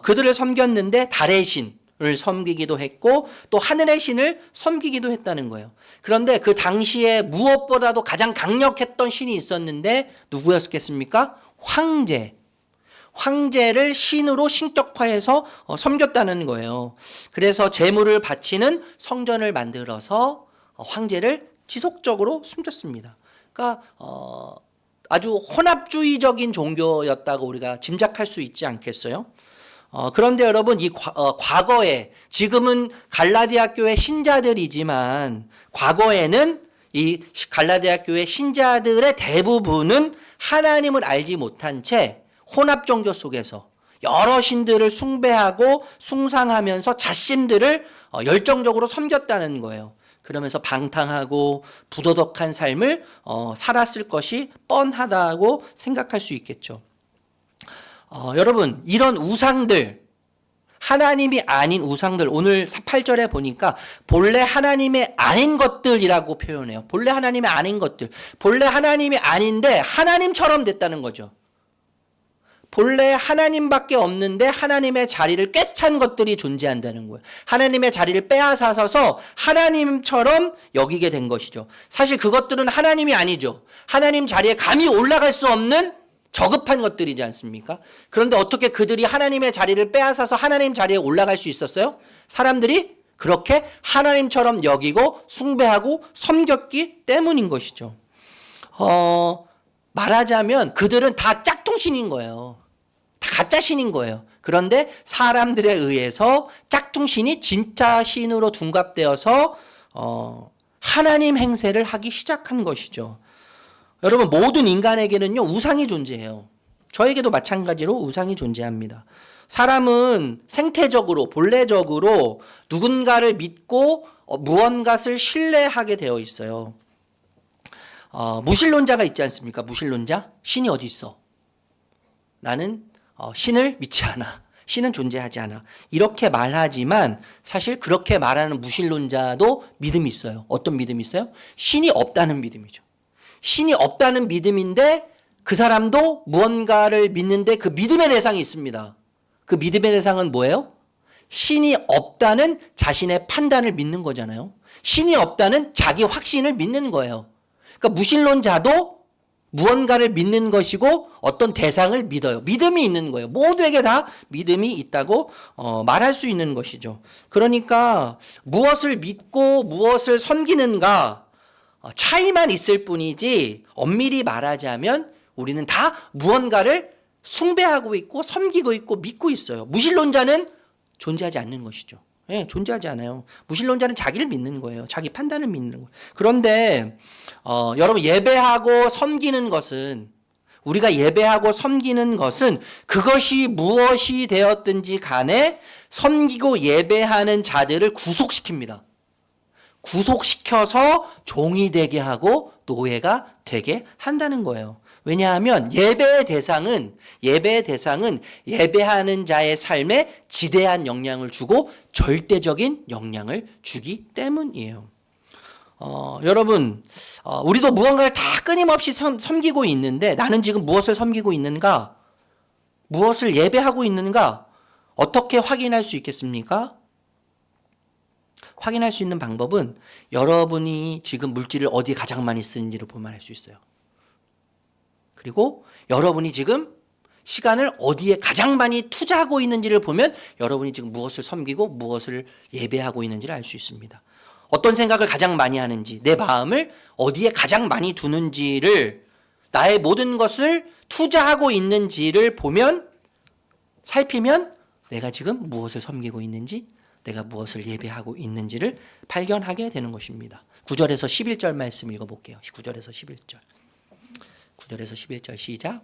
그들을 섬겼는데 달의 신을 섬기기도 했고 또 하늘의 신을 섬기기도 했다는 거예요. 그런데 그 당시에 무엇보다도 가장 강력했던 신이 있었는데 누구였겠습니까? 황제를 신으로 신격화해서 섬겼다는 거예요. 그래서 제물을 바치는 성전을 만들어서 황제를 지속적으로 숨겼습니다. 그러니까 아주 혼합주의적인 종교였다고 우리가 짐작할 수 있지 않겠어요? 그런데 여러분 이 과거에 지금은 갈라디아 교회 신자들이지만 과거에는 이 갈라디아 교회 신자들의 대부분은 하나님을 알지 못한 채 혼합 종교 속에서 여러 신들을 숭배하고 숭상하면서 자신들을 열정적으로 섬겼다는 거예요. 그러면서 방탕하고 부도덕한 삶을 살았을 것이 뻔하다고 생각할 수 있겠죠. 여러분 이런 우상들 하나님이 아닌 우상들 오늘 8절에 보니까 본래 하나님의 아닌 것들이라고 표현해요. 본래 하나님의 아닌 것들. 본래 하나님이 아닌데 하나님처럼 됐다는 거죠. 본래 하나님밖에 없는데 하나님의 자리를 꿰찬 것들이 존재한다는 거예요. 하나님의 자리를 빼앗아서서 하나님처럼 여기게 된 것이죠. 사실 그것들은 하나님이 아니죠. 하나님 자리에 감히 올라갈 수 없는 저급한 것들이지 않습니까? 그런데 어떻게 그들이 하나님의 자리를 빼앗아서 하나님 자리에 올라갈 수 있었어요? 사람들이 그렇게 하나님처럼 여기고 숭배하고 섬겼기 때문인 것이죠. 말하자면 그들은 다 짝퉁신인 거예요. 다 가짜 신인 거예요. 그런데 사람들에 의해서 짝퉁신이 진짜 신으로 둔갑되어서 하나님 행세를 하기 시작한 것이죠. 여러분 모든 인간에게는요 우상이 존재해요. 저에게도 마찬가지로 우상이 존재합니다. 사람은 생태적으로 본래적으로 누군가를 믿고 무언가를 신뢰하게 되어 있어요. 무신론자가 있지 않습니까? 무신론자? 신이 어디 있어? 나는 신을 믿지 않아. 신은 존재하지 않아. 이렇게 말하지만 사실 그렇게 말하는 무신론자도 믿음이 있어요. 어떤 믿음이 있어요? 신이 없다는 믿음이죠. 신이 없다는 믿음인데 그 사람도 무언가를 믿는데 그 믿음의 대상이 있습니다. 그 믿음의 대상은 뭐예요? 신이 없다는 자신의 판단을 믿는 거잖아요. 신이 없다는 자기 확신을 믿는 거예요. 그러니까 무신론자도 무언가를 믿는 것이고 어떤 대상을 믿어요. 믿음이 있는 거예요. 모두에게 다 믿음이 있다고 말할 수 있는 것이죠. 그러니까 무엇을 믿고 무엇을 섬기는가 차이만 있을 뿐이지 엄밀히 말하자면 우리는 다 무언가를 숭배하고 있고 섬기고 있고 믿고 있어요. 무신론자는 존재하지 않는 것이죠. 예, 존재하지 않아요. 무신론자는 자기를 믿는 거예요. 자기 판단을 믿는 거예요. 그런데 여러분 예배하고 섬기는 것은 우리가 예배하고 섬기는 것은 그것이 무엇이 되었든지 간에 섬기고 예배하는 자들을 구속시킵니다. 구속시켜서 종이 되게 하고 노예가 되게 한다는 거예요. 왜냐하면 예배의 대상은 예배하는 자의 삶에 지대한 영향을 주고 절대적인 영향을 주기 때문이에요. 여러분, 우리도 무언가를 다 끊임없이 섬기고 있는데 나는 지금 무엇을 섬기고 있는가? 무엇을 예배하고 있는가? 어떻게 확인할 수 있겠습니까? 확인할 수 있는 방법은 여러분이 지금 물질을 어디에 가장 많이 쓰는지를 보면 알 수 있어요. 그리고 여러분이 지금 시간을 어디에 가장 많이 투자하고 있는지를 보면 여러분이 지금 무엇을 섬기고 무엇을 예배하고 있는지를 알 수 있습니다. 어떤 생각을 가장 많이 하는지, 내 마음을 어디에 가장 많이 두는지를, 나의 모든 것을 투자하고 있는지를 보면, 살피면 내가 지금 무엇을 섬기고 있는지, 내가 무엇을 예배하고 있는지를 발견하게 되는 것입니다. 9절에서 11절 말씀 읽어볼게요. 9절에서 11절. 9절에서 11절 시작.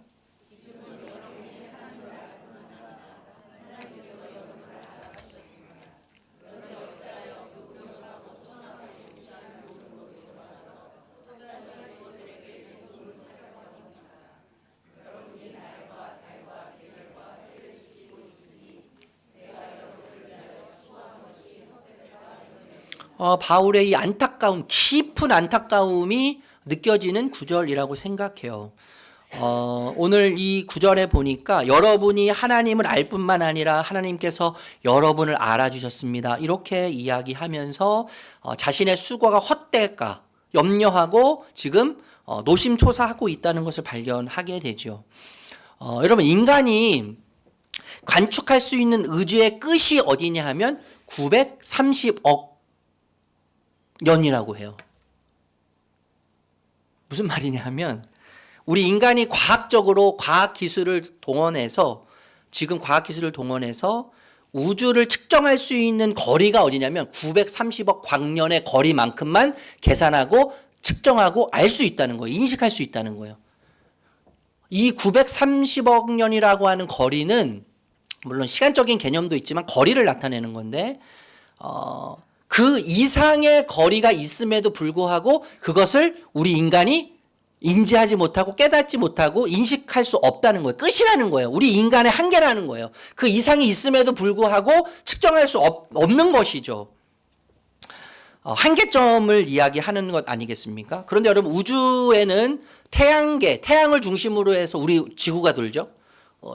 바울의 이 안타까움, 깊은 안타까움이 느껴지는 구절이라고 생각해요. 오늘 이 구절에 보니까 여러분이 하나님을 알 뿐만 아니라 하나님께서 여러분을 알아주셨습니다. 이렇게 이야기하면서 자신의 수고가 헛될까 염려하고 지금 노심초사하고 있다는 것을 발견하게 되죠. 여러분, 인간이 관측할 수 있는 의지의 끝이 어디냐 하면 930억 년이라고 해요. 무슨 말이냐 하면 우리 인간이 과학적으로 과학기술을 동원해서 지금 과학기술을 동원해서 우주를 측정할 수 있는 거리가 어디냐면 930억 광년의 거리만큼만 계산하고 측정하고 알 수 있다는 거예요. 인식할 수 있다는 거예요. 이 930억 년이라고 하는 거리는 물론 시간적인 개념도 있지만 거리를 나타내는 건데 그 이상의 거리가 있음에도 불구하고 그것을 우리 인간이 인지하지 못하고 깨닫지 못하고 인식할 수 없다는 거예요. 끝이라는 거예요. 우리 인간의 한계라는 거예요. 그 이상이 있음에도 불구하고 측정할 수 없는 것이죠. 한계점을 이야기하는 것 아니겠습니까? 그런데 여러분, 우주에는 태양을 중심으로 해서 우리 지구가 돌죠.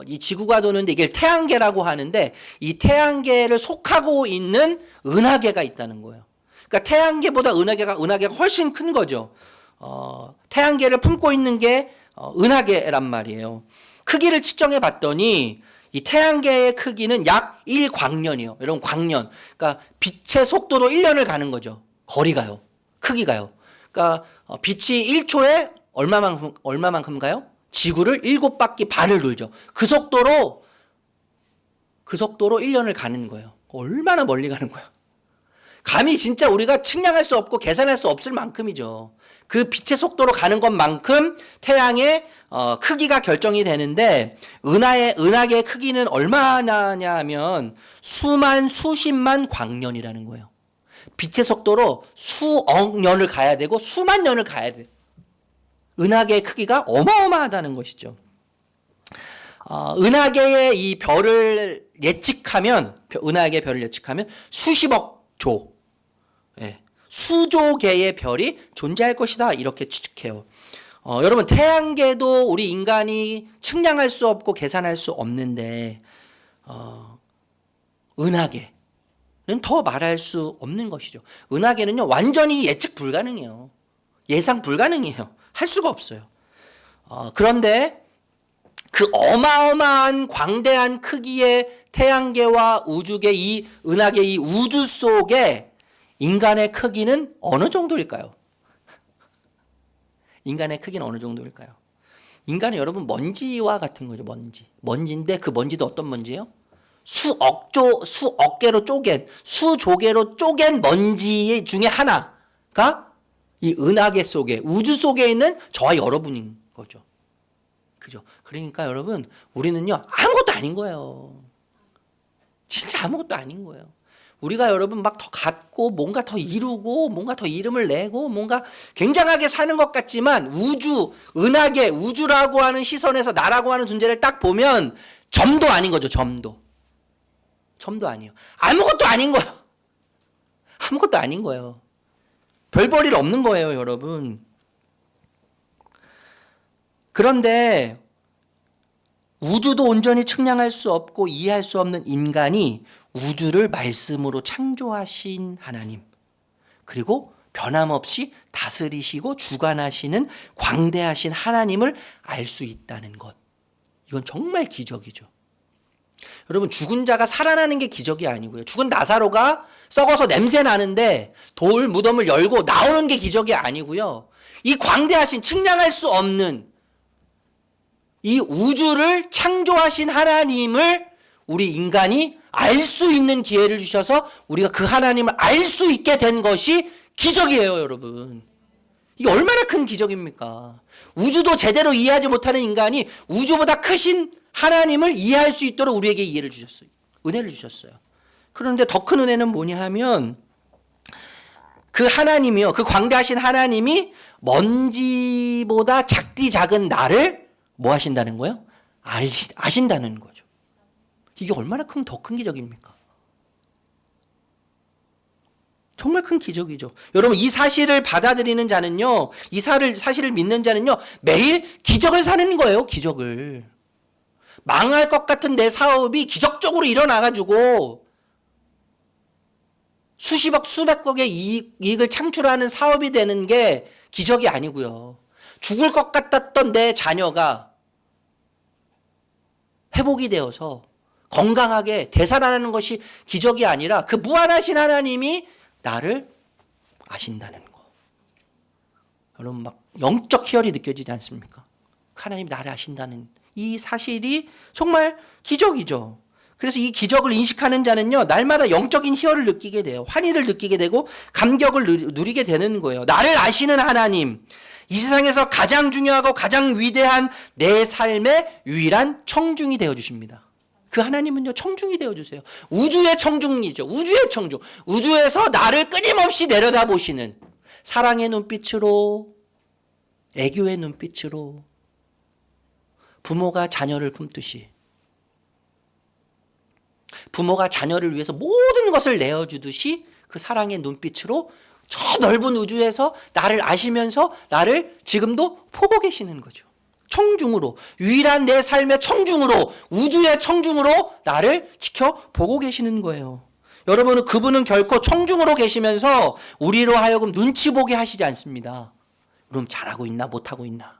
이 지구가 도는데 이게 태양계라고 하는데 이 태양계를 속하고 있는 은하계가 있다는 거예요. 그러니까 태양계보다 은하계가 훨씬 큰 거죠. 태양계를 품고 있는 게 은하계란 말이에요. 크기를 측정해 봤더니 이 태양계의 크기는 약 1광년이에요. 여러분, 광년. 그러니까 빛의 속도로 1년을 가는 거죠. 거리가요. 크기가요. 그러니까 빛이 1초에 얼마만큼 가요? 지구를 7바퀴 반을 돌죠. 그 속도로 1년을 가는 거예요. 얼마나 멀리 가는 거야. 감히 진짜 우리가 측량할 수 없고 계산할 수 없을 만큼이죠. 그 빛의 속도로 가는 것만큼 태양의 크기가 결정이 되는데 은하계의 크기는 얼마나냐 하면 수십만 광년이라는 거예요. 빛의 속도로 수억 년을 가야 되고 수만 년을 가야 돼요. 은하계의 크기가 어마어마하다는 것이죠. 은하계의 이 별을 예측하면 은하계의 별을 예측하면 수십억 조, 수조 개의 별이 존재할 것이다 이렇게 추측해요. 여러분, 태양계도 우리 인간이 측량할 수 없고 계산할 수 없는데 은하계는 더 말할 수 없는 것이죠. 은하계는요 완전히 예측 불가능해요. 예상 불가능해요. 할 수가 없어요. 그런데 그 어마어마한 광대한 크기의 태양계와 우주계, 이 은하계, 이 우주 속에 인간의 크기는 어느 정도일까요? 인간의 크기는 어느 정도일까요? 인간은 여러분 먼지와 같은 거죠. 먼지인데 그 먼지도 어떤 먼지예요? 수억 개로 쪼갠, 수조개로 쪼갠 먼지 중에 하나가 이 은하계 속에, 우주 속에 있는 저와 여러분인 거죠. 그죠? 그러니까 여러분, 우리는요, 아무것도 아닌 거예요. 진짜 아무것도 아닌 거예요. 우리가 여러분 막 더 갖고 뭔가 더 이루고 뭔가 더 이름을 내고 뭔가 굉장하게 사는 것 같지만 우주, 은하계, 우주라고 하는 시선에서 나라고 하는 존재를 딱 보면 점도 아닌 거죠. 점도 아니에요. 아무것도 아닌 거예요. 아무것도 아닌 거예요. 별 볼 일 없는 거예요, 여러분. 그런데 우주도 온전히 측량할 수 없고 이해할 수 없는 인간이 우주를 말씀으로 창조하신 하나님, 그리고 변함없이 다스리시고 주관하시는 광대하신 하나님을 알 수 있다는 것. 이건 정말 기적이죠. 여러분, 죽은 자가 살아나는 게 기적이 아니고요. 죽은 나사로가 썩어서 냄새 나는데 돌 무덤을 열고 나오는 게 기적이 아니고요. 이 광대하신, 측량할 수 없는 이 우주를 창조하신 하나님을 우리 인간이 알 수 있는 기회를 주셔서 우리가 그 하나님을 알 수 있게 된 것이 기적이에요, 여러분. 이게 얼마나 큰 기적입니까? 우주도 제대로 이해하지 못하는 인간이 우주보다 크신 하나님을 이해할 수 있도록 우리에게 이해를 주셨어요. 은혜를 주셨어요. 그런데 더 큰 은혜는 뭐냐 하면 그 하나님이요, 그 광대하신 하나님이 먼지보다 작디 작은 나를 뭐 하신다는 거예요? 아신다는 거죠. 이게 얼마나 더 큰 기적입니까? 정말 큰 기적이죠. 여러분, 이 사실을 받아들이는 자는요, 이 사실을 믿는 자는요, 매일 기적을 사는 거예요, 기적을. 망할 것 같은 내 사업이 기적적으로 일어나가지고 수십억, 수백억의 이익을 창출하는 사업이 되는 게 기적이 아니고요. 죽을 것 같았던 내 자녀가 회복이 되어서 건강하게 되살아나는 것이 기적이 아니라 그 무한하신 하나님이 나를 아신다는 거. 여러분, 막 영적 희열이 느껴지지 않습니까? 하나님이 나를 아신다는 이 사실이 정말 기적이죠. 그래서 이 기적을 인식하는 자는요, 날마다 영적인 희열을 느끼게 돼요. 환희를 느끼게 되고 감격을 누리게 되는 거예요. 나를 아시는 하나님, 이 세상에서 가장 중요하고 가장 위대한 내 삶의 유일한 청중이 되어주십니다. 그 하나님은요, 청중이 되어주세요. 우주의 청중이죠. 우주의 청중. 우주에서 나를 끊임없이 내려다보시는 사랑의 눈빛으로, 애교의 눈빛으로, 부모가 자녀를 품듯이, 부모가 자녀를 위해서 모든 것을 내어주듯이 그 사랑의 눈빛으로 저 넓은 우주에서 나를 아시면서 나를 지금도 보고 계시는 거죠. 청중으로, 유일한 내 삶의 청중으로, 우주의 청중으로 나를 지켜보고 계시는 거예요. 여러분은, 그분은 결코 청중으로 계시면서 우리로 하여금 눈치 보게 하시지 않습니다. 그럼 잘하고 있나 못하고 있나.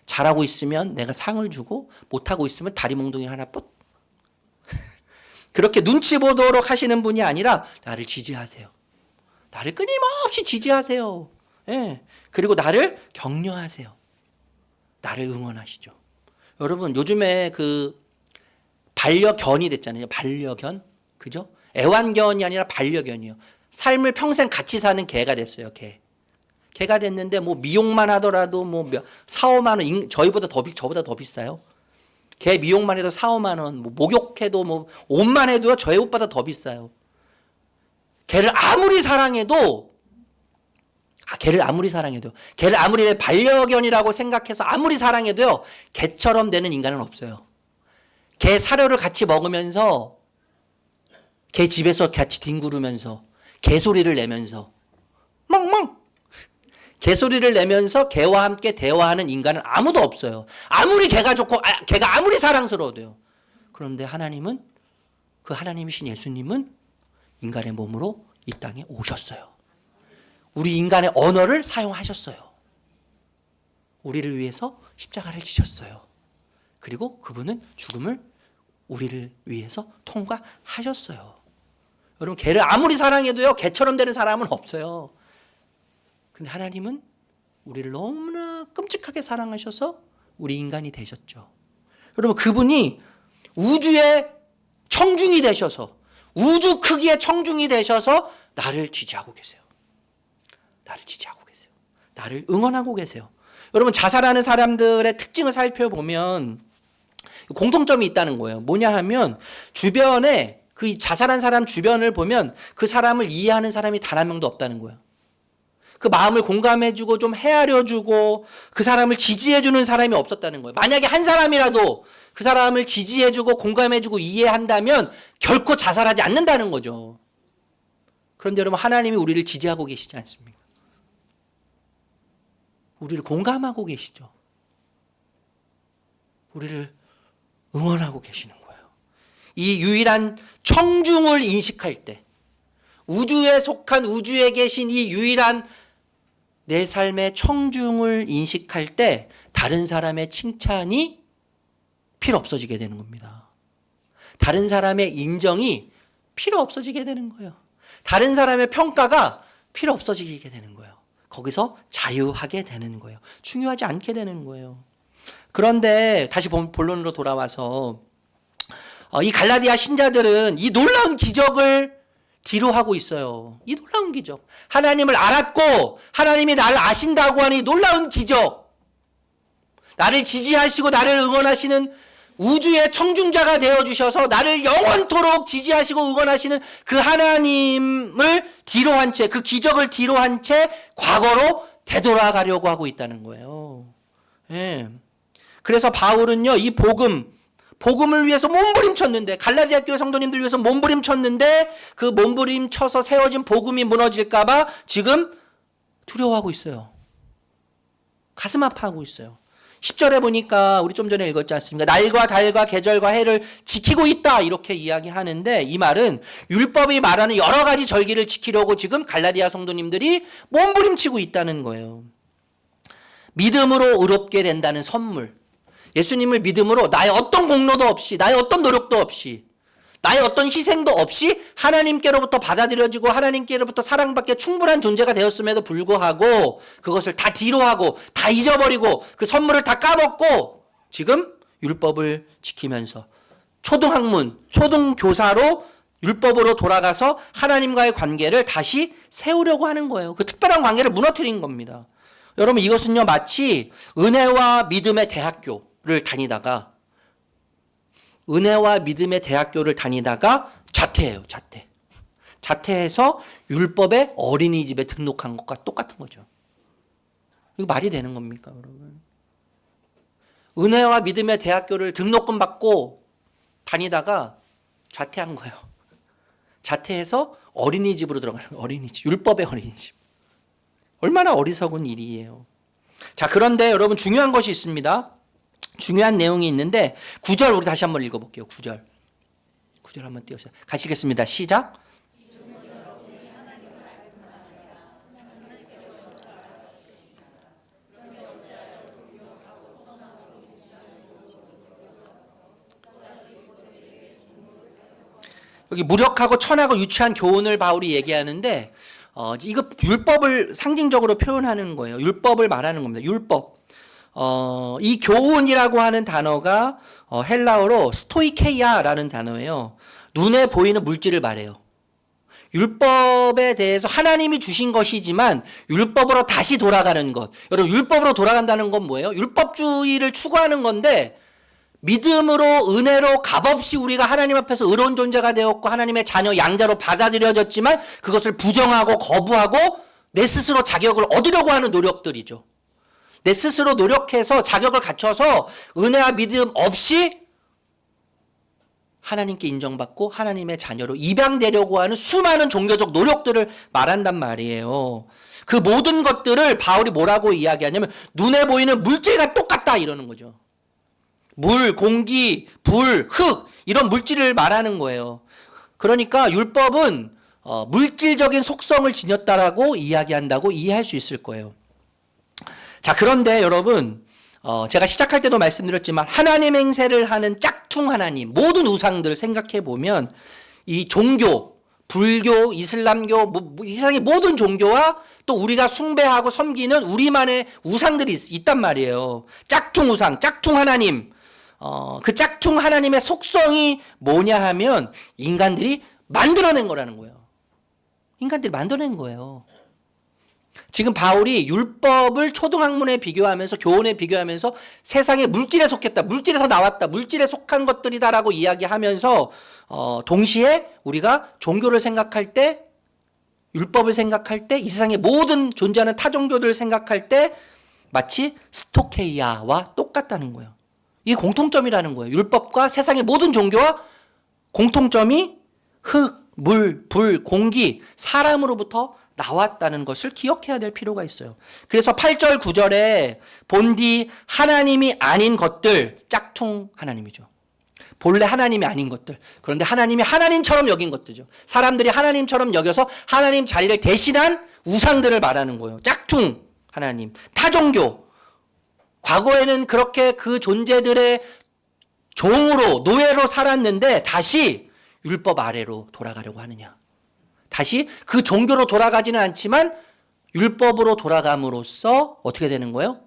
잘하고 있으면 내가 상을 주고 못하고 있으면 다리 몽둥이 하나 뻗. 그렇게 눈치 보도록 하시는 분이 아니라 나를 지지하세요. 나를 끊임없이 지지하세요. 예. 그리고 나를 격려하세요. 나를 응원하시죠. 여러분, 요즘에 그 반려견이 됐잖아요. 반려견. 그죠? 애완견이 아니라 반려견이요. 삶을 평생 같이 사는 개가 됐어요. 개가 됐는데 뭐 미용만 하더라도 뭐 4, 5만 원, 저보다 더 비싸요. 개 미용만 해도 4, 5만 원, 뭐 목욕해도 뭐 옷만 해도요, 저희 옷보다 더 비싸요. 개를 아무리 사랑해도 개를 아무리 반려견이라고 생각해서 아무리 사랑해도요, 개처럼 되는 인간은 없어요. 개 사료를 같이 먹으면서, 개 집에서 같이 뒹구르면서, 개소리를 내면서, 멍멍! 개소리를 내면서 개와 함께 대화하는 인간은 아무도 없어요. 아무리 개가 좋고, 개가 아무리 사랑스러워도요. 그런데 하나님은, 그 하나님이신 예수님은 인간의 몸으로 이 땅에 오셨어요. 우리 인간의 언어를 사용하셨어요. 우리를 위해서 십자가를 지셨어요. 그리고 그분은 죽음을 우리를 위해서 통과하셨어요. 여러분, 개를 아무리 사랑해도요, 개처럼 되는 사람은 없어요. 근데 하나님은 우리를 너무나 끔찍하게 사랑하셔서 우리 인간이 되셨죠. 여러분 그분이 우주의 청중이 되셔서 우주 크기의 청중이 되셔서 나를 지지하고 계세요. 나를 지지하고 계세요. 나를 응원하고 계세요. 여러분 자살하는 사람들의 특징을 살펴보면 공통점이 있다는 거예요. 뭐냐 하면 주변에 그 자살한 사람 주변을 보면 그 사람을 이해하는 사람이 단 한 명도 없다는 거예요. 그 마음을 공감해주고 좀 헤아려주고 그 사람을 지지해주는 사람이 없었다는 거예요. 만약에 한 사람이라도 그 사람을 지지해주고 공감해주고 이해한다면 결코 자살하지 않는다는 거죠. 그런데 여러분 하나님이 우리를 지지하고 계시지 않습니까? 우리를 공감하고 계시죠. 우리를 응원하고 계시는 거예요. 이 유일한 청중을 인식할 때 우주에 속한 우주에 계신 이 유일한 내 삶의 청중을 인식할 때 다른 사람의 칭찬이 필요 없어지게 되는 겁니다. 다른 사람의 인정이 필요 없어지게 되는 거예요. 다른 사람의 평가가 필요 없어지게 되는 거예요. 거기서 자유하게 되는 거예요. 중요하지 않게 되는 거예요. 그런데 다시 본론으로 돌아와서 이 갈라디아 신자들은 이 놀라운 기적을 뒤로 하고 있어요. 이 놀라운 기적. 하나님을 알았고 하나님이 나를 아신다고 하니 놀라운 기적. 나를 지지하시고 나를 응원하시는 우주의 청중자가 되어주셔서 나를 영원토록 지지하시고 응원하시는 그 하나님을 뒤로 한 채, 그 기적을 뒤로 한 채 과거로 되돌아가려고 하고 있다는 거예요. 예. 그래서 바울은요, 이 복음을 위해서 몸부림쳤는데, 갈라디아 교회 성도님들 위해서 몸부림쳤는데, 그 몸부림쳐서 세워진 복음이 무너질까봐 지금 두려워하고 있어요. 가슴 아파하고 있어요. 10절에 보니까 우리 좀 전에 읽었지 않습니까? 날과 달과 계절과 해를 지키고 있다 이렇게 이야기하는데 이 말은 율법이 말하는 여러 가지 절기를 지키려고 지금 갈라디아 성도님들이 몸부림치고 있다는 거예요. 믿음으로 의롭게 된다는 선물. 예수님을 믿음으로 나의 어떤 공로도 없이 나의 어떤 노력도 없이 나의 어떤 희생도 없이 하나님께로부터 받아들여지고 하나님께로부터 사랑받게 충분한 존재가 되었음에도 불구하고 그것을 다 뒤로하고 다 잊어버리고 그 선물을 다 까먹고 지금 율법을 지키면서 초등학문, 초등교사로 율법으로 돌아가서 하나님과의 관계를 다시 세우려고 하는 거예요. 그 특별한 관계를 무너뜨린 겁니다. 여러분 이것은요 마치 은혜와 믿음의 대학교를 다니다가 은혜와 믿음의 대학교를 다니다가 자퇴해요. 자퇴해서 율법의 어린이집에 등록한 것과 똑같은 거죠. 이거 말이 되는 겁니까, 여러분? 은혜와 믿음의 대학교를 등록금 받고 다니다가 자퇴한 거예요. 자퇴해서 어린이집으로 들어가는 거예요. 어린이집, 율법의 어린이집. 얼마나 어리석은 일이에요. 자, 그런데 여러분 중요한 것이 있습니다. 중요한 내용이 있는데 9절 우리 다시 한번 읽어볼게요. 9절 한번 띄우세요. 같이 읽겠습니다. 시작. 여기 무력하고 천하고 유치한 교훈을 바울이 얘기하는데 이거 율법을 상징적으로 표현하는 거예요. 율법을 말하는 겁니다. 율법. 이 교훈이라고 하는 단어가 헬라어로 스토이케이아라는 단어예요. 눈에 보이는 물질을 말해요. 율법에 대해서 하나님이 주신 것이지만 율법으로 다시 돌아가는 것. 여러분 율법으로 돌아간다는 건 뭐예요? 율법주의를 추구하는 건데 믿음으로 은혜로 값없이 우리가 하나님 앞에서 의로운 존재가 되었고 하나님의 자녀 양자로 받아들여졌지만 그것을 부정하고 거부하고 내 스스로 자격을 얻으려고 하는 노력들이죠. 내 스스로 노력해서 자격을 갖춰서 은혜와 믿음 없이 하나님께 인정받고 하나님의 자녀로 입양되려고 하는 수많은 종교적 노력들을 말한단 말이에요. 그 모든 것들을 바울이 뭐라고 이야기하냐면 눈에 보이는 물질과 똑같다 이러는 거죠. 물, 공기, 불, 흙 이런 물질을 말하는 거예요. 그러니까 율법은 물질적인 속성을 지녔다라고 이야기한다고 이해할 수 있을 거예요. 자, 그런데 여러분 제가 시작할 때도 말씀드렸지만 하나님 행세를 하는 짝퉁 하나님 모든 우상들을 생각해 보면 이 종교 불교, 이슬람교, 이 세상의 모든 종교와 또 우리가 숭배하고 섬기는 우리만의 우상들이 있단 말이에요. 짝퉁 우상, 짝퉁 하나님. 그 짝퉁 하나님의 속성이 뭐냐 하면 인간들이 만들어낸 거라는 거예요. 인간들이 만들어낸 거예요. 지금 바울이 율법을 초등학문에 비교하면서 교훈에 비교하면서 세상에 물질에 속했다, 물질에서 나왔다, 물질에 속한 것들이다라고 이야기하면서 동시에 우리가 종교를 생각할 때, 율법을 생각할 때, 이 세상의 모든 존재하는 타 종교들을 생각할 때 마치 스토케이아와 똑같다는 거예요. 이게 공통점이라는 거예요. 율법과 세상의 모든 종교와 공통점이 흙, 물, 불, 공기, 사람으로부터 나왔다는 것을 기억해야 될 필요가 있어요. 그래서 8절 9절에 본디 하나님이 아닌 것들, 짝퉁 하나님이죠. 본래 하나님이 아닌 것들, 그런데 하나님이 하나님처럼 여긴 것들이죠. 사람들이 하나님처럼 여겨서 하나님 자리를 대신한 우상들을 말하는 거예요. 짝퉁 하나님, 타종교. 과거에는 그렇게 그 존재들의 종으로, 노예로 살았는데 다시 율법 아래로 돌아가려고 하느냐. 다시 그 종교로 돌아가지는 않지만 율법으로 돌아감으로써 어떻게 되는 거예요?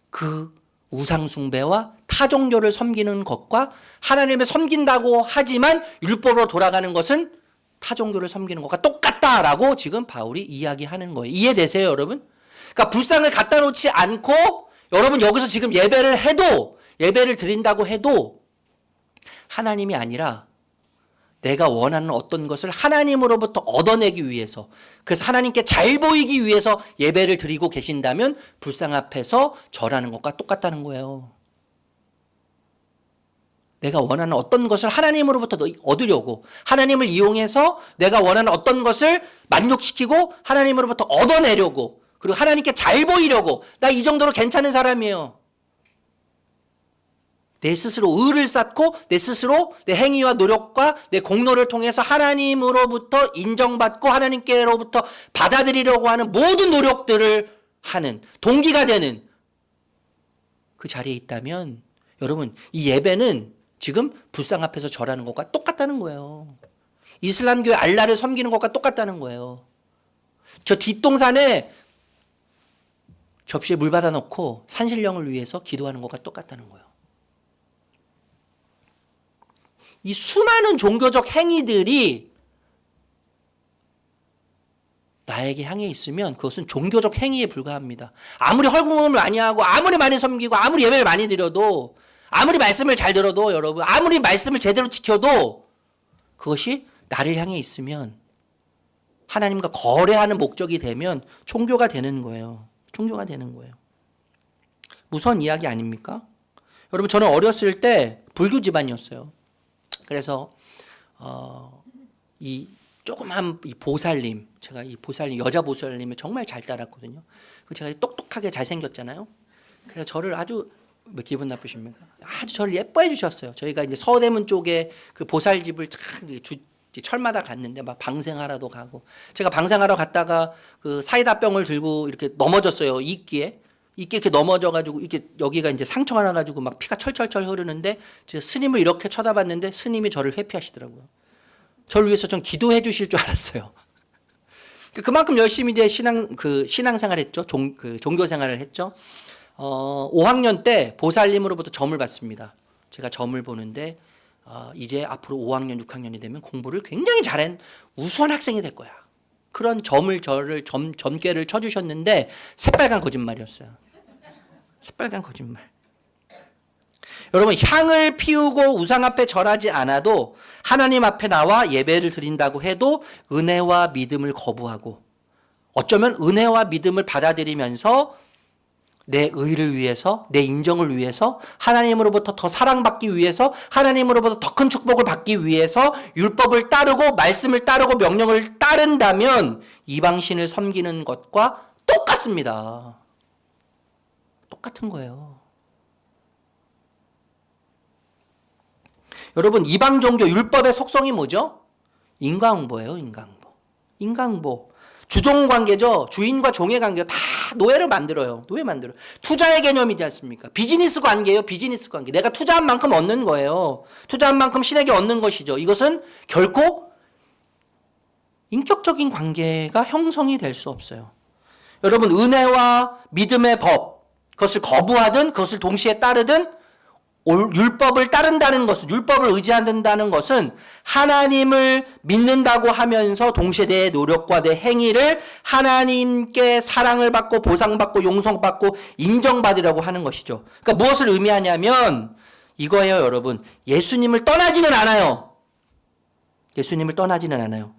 그 우상숭배와 타종교를 섬기는 것과 하나님을 섬긴다고 하지만 율법으로 돌아가는 것은 타종교를 섬기는 것과 똑같다라고 지금 바울이 이야기하는 거예요. 이해되세요, 여러분? 그러니까 불상을 갖다 놓지 않고 여러분 여기서 지금 예배를 해도, 예배를 드린다고 해도 하나님이 아니라 내가 원하는 어떤 것을 하나님으로부터 얻어내기 위해서, 그래서 하나님께 잘 보이기 위해서 예배를 드리고 계신다면 불상 앞에서 절하는 것과 똑같다는 거예요. 내가 원하는 어떤 것을 하나님으로부터 얻으려고, 하나님을 이용해서 내가 원하는 어떤 것을 만족시키고 하나님으로부터 얻어내려고, 그리고 하나님께 잘 보이려고, 나 이 정도로 괜찮은 사람이에요. 내 스스로 의를 쌓고 내 스스로 내 행위와 노력과 내 공로를 통해서 하나님으로부터 인정받고 하나님께로부터 받아들이려고 하는 모든 노력들을 하는 동기가 되는 그 자리에 있다면 여러분 이 예배는 지금 불상 앞에서 절하는 것과 똑같다는 거예요. 이슬람교의 알라를 섬기는 것과 똑같다는 거예요. 저 뒷동산에 접시에 물 받아 넣고 산신령을 위해서 기도하는 것과 똑같다는 거예요. 이 수많은 종교적 행위들이 나에게 향해 있으면 그것은 종교적 행위에 불과합니다. 아무리 헐공음을 많이 하고 아무리 많이 섬기고 아무리 예배를 많이 드려도 아무리 말씀을 잘 들어도 여러분 아무리 말씀을 제대로 지켜도 그것이 나를 향해 있으면 하나님과 거래하는 목적이 되면 종교가 되는 거예요. 종교가 되는 거예요. 무서운 이야기 아닙니까? 여러분 저는 어렸을 때 불교 집안이었어요. 그래서 이 조그만 이 보살님, 제가 이 보살님 여자 보살님을 정말 잘 따랐거든요. 그 제가 똑똑하게 잘 생겼잖아요. 그래서 저를 아주 기분 나쁘십니까? 아주 저를 예뻐해 주셨어요. 저희가 이제 서대문 쪽에 그 보살집을 철마다 갔는데 막 방생하러도 가고, 제가 방생하러 갔다가 그 사이다병을 들고 이렇게 넘어졌어요. 이끼에 이렇게 넘어져가지고 이렇게 여기가 이제 상처가 나가지고 막 피가 철철철 흐르는데 제가 스님을 이렇게 쳐다봤는데 스님이 저를 회피하시더라고요. 저를 위해서 전 기도해 주실 줄 알았어요. 그만큼 열심히 이제 신앙생활했죠. 종교 생활을 했죠. 5학년 때 보살님으로부터 점을 받습니다. 제가 점을 보는데 이제 앞으로 5학년, 6학년이 되면 공부를 굉장히 잘한 우수한 학생이 될 거야. 그런 점괘를 쳐주셨는데 새빨간 거짓말이었어요. 새빨간 거짓말. 여러분 향을 피우고 우상 앞에 절하지 않아도 하나님 앞에 나와 예배를 드린다고 해도 은혜와 믿음을 거부하고 어쩌면 은혜와 믿음을 받아들이면서 내 의를 위해서, 내 인정을 위해서, 하나님으로부터 더 사랑받기 위해서, 하나님으로부터 더 큰 축복을 받기 위해서 율법을 따르고 말씀을 따르고 명령을 따른다면 이방신을 섬기는 것과 똑같습니다. 똑같은 거예요. 여러분 이방 종교 율법의 속성이 뭐죠? 인과응보예요. 인과응보. 주종관계죠. 주인과 종의 관계 다 노예를 만들어요. 노예 만들어요. 투자의 개념이지 않습니까? 비즈니스 관계예요. 비즈니스 관계. 내가 투자한 만큼 얻는 거예요. 투자한 만큼 신에게 얻는 것이죠. 이것은 결코 인격적인 관계가 형성이 될 수 없어요. 여러분, 은혜와 믿음의 법, 그것을 거부하든 그것을 동시에 따르든 율법을 따른다는 것은, 율법을 의지한다는 것은 하나님을 믿는다고 하면서 동시에 내 노력과 내 행위를 하나님께 사랑을 받고 보상받고 용서받고 인정받으려고 하는 것이죠. 그러니까 무엇을 의미하냐면 이거예요, 여러분. 예수님을 떠나지는 않아요. 예수님을 떠나지는 않아요.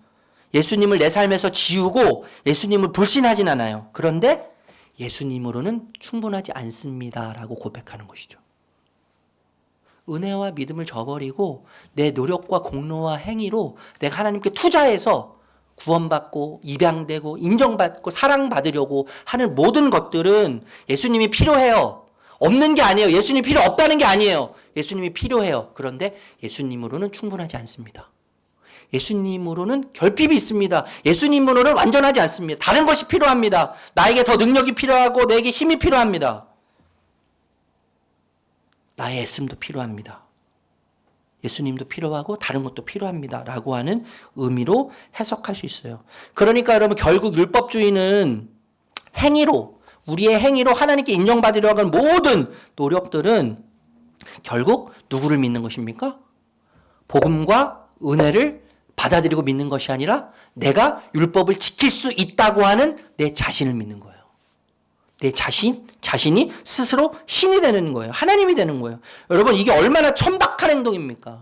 예수님을 내 삶에서 지우고 예수님을 불신하진 않아요. 그런데 예수님으로는 충분하지 않습니다라고 고백하는 것이죠. 은혜와 믿음을 저버리고 내 노력과 공로와 행위로 내가 하나님께 투자해서 구원받고 입양되고 인정받고 사랑받으려고 하는 모든 것들은 예수님이 필요해요. 없는 게 아니에요. 예수님이 필요 없다는 게 아니에요. 예수님이 필요해요. 그런데 예수님으로는 충분하지 않습니다. 예수님으로는 결핍이 있습니다. 예수님으로는 완전하지 않습니다. 다른 것이 필요합니다. 나에게 더 능력이 필요하고 내게 힘이 필요합니다. 나의 애씀도 필요합니다. 예수님도 필요하고 다른 것도 필요합니다. 라고 하는 의미로 해석할 수 있어요. 그러니까 여러분, 결국 율법주의는 행위로, 우리의 행위로 하나님께 인정받으려고 하는 모든 노력들은 결국 누구를 믿는 것입니까? 복음과 은혜를 받아들이고 믿는 것이 아니라 내가 율법을 지킬 수 있다고 하는 내 자신을 믿는 거예요. 내 자신이 스스로 신이 되는 거예요. 하나님이 되는 거예요. 여러분, 이게 얼마나 천박한 행동입니까?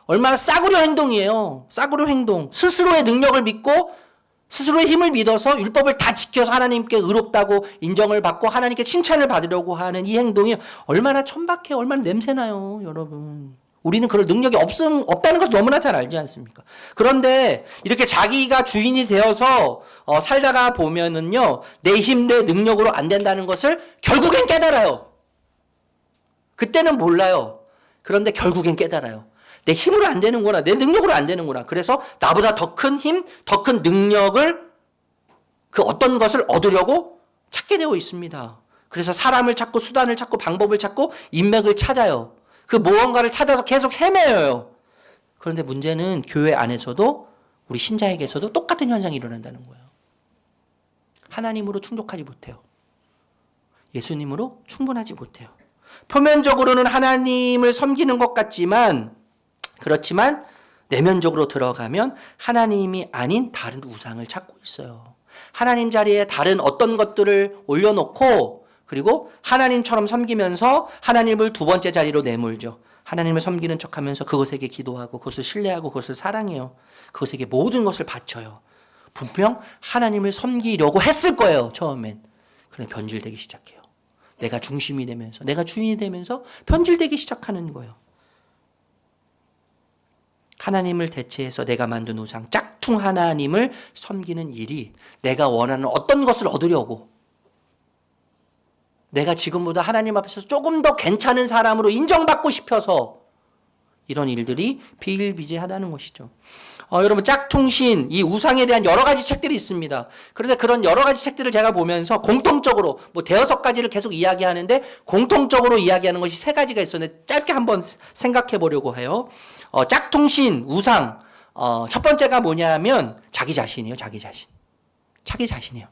얼마나 싸구려 행동이에요. 싸구려 행동. 스스로의 능력을 믿고 스스로의 힘을 믿어서 율법을 다 지켜서 하나님께 의롭다고 인정을 받고 하나님께 칭찬을 받으려고 하는 이 행동이 얼마나 천박해요. 얼마나 냄새나요, 여러분. 우리는 그럴 능력이 없다는 것을 너무나 잘 알지 않습니까? 그런데 이렇게 자기가 주인이 되어서 살다가 보면은요, 내 힘, 내 능력으로 안 된다는 것을 결국엔 깨달아요. 그때는 몰라요. 그런데 결국엔 깨달아요. 내 힘으로 안 되는구나. 내 능력으로 안 되는구나. 그래서 나보다 더 큰 힘, 더 큰 능력을, 그 어떤 것을 얻으려고 찾게 되어 있습니다. 그래서 사람을 찾고 수단을 찾고 방법을 찾고 인맥을 찾아요. 그 무언가를 찾아서 계속 헤매요. 그런데 문제는 교회 안에서도 우리 신자에게서도 똑같은 현상이 일어난다는 거예요. 하나님으로 충족하지 못해요. 예수님으로 충분하지 못해요. 표면적으로는 하나님을 섬기는 것 같지만, 그렇지만 내면적으로 들어가면 하나님이 아닌 다른 우상을 찾고 있어요. 하나님 자리에 다른 어떤 것들을 올려놓고 그리고 하나님처럼 섬기면서 하나님을 두 번째 자리로 내몰죠. 하나님을 섬기는 척하면서 그것에게 기도하고 그것을 신뢰하고 그것을 사랑해요. 그것에게 모든 것을 바쳐요. 분명 하나님을 섬기려고 했을 거예요, 처음엔. 그런데 변질되기 시작해요. 내가 중심이 되면서, 내가 주인이 되면서 변질되기 시작하는 거예요. 하나님을 대체해서 내가 만든 우상, 짝퉁 하나님을 섬기는 일이 내가 원하는 어떤 것을 얻으려고, 내가 지금보다 하나님 앞에서 조금 더 괜찮은 사람으로 인정받고 싶어서 이런 일들이 비일비재하다는 것이죠. 여러분, 짝퉁신, 이 우상에 대한 여러 가지 책들이 있습니다. 그런데 그런 여러 가지 책들을 제가 보면서 공통적으로 뭐 대여섯 가지를 계속 이야기하는데 공통적으로 이야기하는 것이 세 가지가 있었는데 짧게 한번 생각해 보려고 해요. 짝퉁신, 우상, 첫 번째가 뭐냐면 자기 자신이에요. 자기 자신이에요.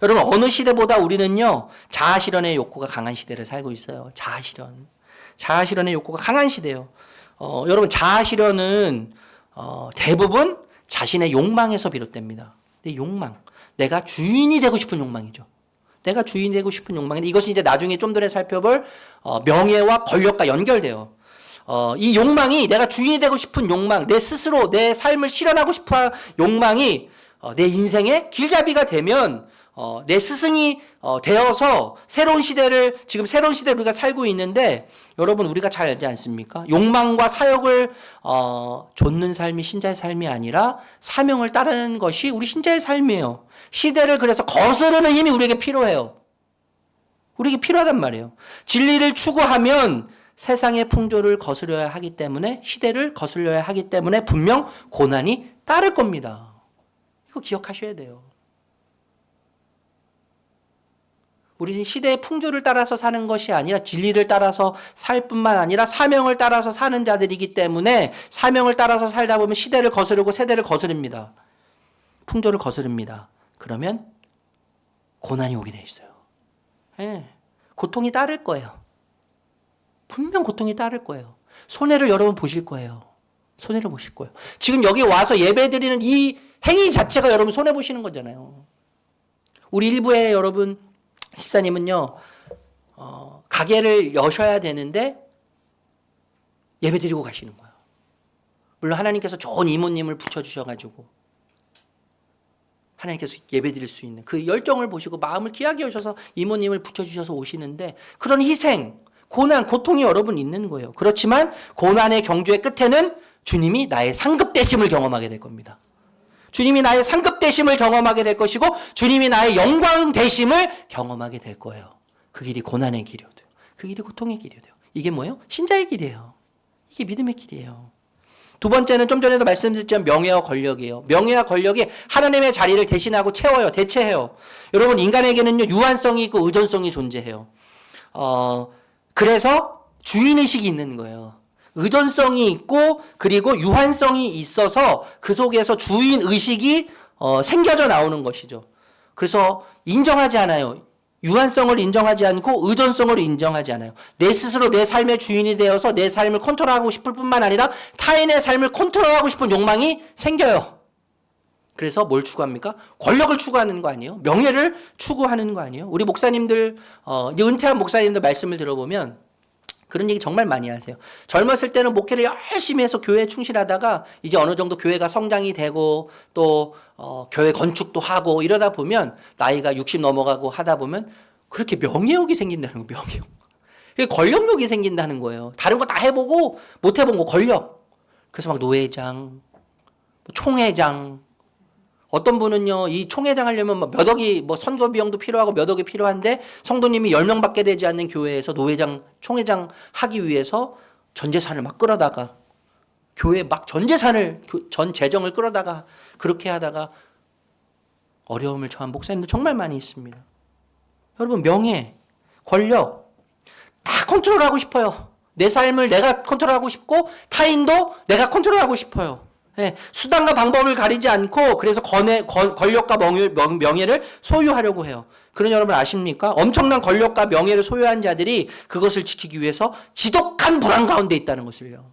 여러분, 어느 시대보다 우리는요, 자아실현의 욕구가 강한 시대를 살고 있어요. 자아실현의 욕구가 강한 시대예요. 여러분, 자아실현은 대부분 자신의 욕망에서 비롯됩니다. 내 욕망, 내가 주인이 되고 싶은 욕망이죠. 내가 주인이 되고 싶은 욕망인데 이것이 이제 나중에 좀 더 살펴볼 명예와 권력과 연결돼요. 이 욕망이, 내가 주인이 되고 싶은 욕망, 내 스스로 내 삶을 실현하고 싶어 욕망이 내 인생의 길잡이가 되면 내 스승이 되어서 새로운 시대를 우리가 살고 있는데, 여러분, 우리가 잘 알지 않습니까? 욕망과 사욕을 좇는 삶이 신자의 삶이 아니라 사명을 따르는 것이 우리 신자의 삶이에요. 시대를 그래서 거스르는 힘이 우리에게 필요해요. 우리에게 필요하단 말이에요. 진리를 추구하면 세상의 풍조를 거스려야 하기 때문에, 시대를 거슬려야 하기 때문에 분명 고난이 따를 겁니다. 이거 기억하셔야 돼요. 우리는 시대의 풍조를 따라서 사는 것이 아니라 진리를 따라서 살 뿐만 아니라 사명을 따라서 사는 자들이기 때문에 사명을 따라서 살다 보면 시대를 거스르고 세대를 거스릅니다. 풍조를 거스릅니다. 그러면 고난이 오게 돼 있어요. 예, 고통이 따를 거예요. 분명 고통이 따를 거예요. 손해를 여러분 보실 거예요. 손해를 보실 거예요. 지금 여기 와서 예배드리는 이 행위 자체가 여러분 손해 보시는 거잖아요. 우리 일부의 여러분 집사님은요, 가게를 여셔야 되는데 예배드리고 가시는 거예요. 물론 하나님께서 좋은 이모님을 붙여주셔가지고 하나님께서 예배드릴 수 있는 그 열정을 보시고 마음을 귀하게 여셔서 이모님을 붙여주셔서 오시는데 그런 희생, 고난, 고통이 여러분 있는 거예요. 그렇지만 고난의 경주의 끝에는 주님이 나의 상급되심을 경험하게 될 겁니다. 주님이 나의 상급되심을 경험하게 될 것이고 주님이 나의 영광되심을 경험하게 될 거예요. 그 길이 고난의 길이어도요. 그 길이 고통의 길이어도요. 이게 뭐예요? 신자의 길이에요. 이게 믿음의 길이에요. 두 번째는 좀 전에도 말씀드렸지만 명예와 권력이에요. 명예와 권력이 하나님의 자리를 대신하고 채워요. 대체해요. 여러분 인간에게는요 유한성이 있고 의존성이 존재해요. 그래서 주인의식이 있는 거예요. 의존성이 있고 그리고 유한성이 있어서 그 속에서 주인의식이 생겨져 나오는 것이죠. 그래서 인정하지 않아요. 유한성을 인정하지 않고 의존성을 인정하지 않아요. 내 스스로 내 삶의 주인이 되어서 내 삶을 컨트롤하고 싶을 뿐만 아니라 타인의 삶을 컨트롤하고 싶은 욕망이 생겨요. 그래서 뭘 추구합니까? 권력을 추구하는 거 아니에요? 명예를 추구하는 거 아니에요? 우리 목사님들, 은퇴한 목사님들 말씀을 들어보면 그런 얘기 정말 많이 하세요. 젊었을 때는 목회를 열심히 해서 교회에 충실하다가 이제 어느 정도 교회가 성장이 되고 또 교회 건축도 하고 이러다 보면 나이가 60 넘어가고 하다 보면 그렇게 명예욕이 생긴다는 거예요. 명예욕. 권력욕이 생긴다는 거예요. 다른 거 다 해보고 못 해본 거 권력. 그래서 막 노회장, 총회장. 어떤 분은요, 이 총회장 하려면 몇 억이, 선거 비용도 필요하고 몇 억이 필요한데 성도님이 10명밖에 되지 않는 교회에서 노회장, 총회장 하기 위해서 전 재산을 막 끌어다가 교회 막 전 재산을, 전 재정을 끌어다가 그렇게 하다가 어려움을 처한 목사님들 정말 많이 있습니다. 여러분, 명예, 권력 다 컨트롤하고 싶어요. 내 삶을 내가 컨트롤하고 싶고 타인도 내가 컨트롤하고 싶어요. 네, 수단과 방법을 가리지 않고 그래서 권력과 명예를 소유하려고 해요. 그런 여러분 아십니까? 엄청난 권력과 명예를 소유한 자들이 그것을 지키기 위해서 지독한 불안 가운데 있다는 것을요.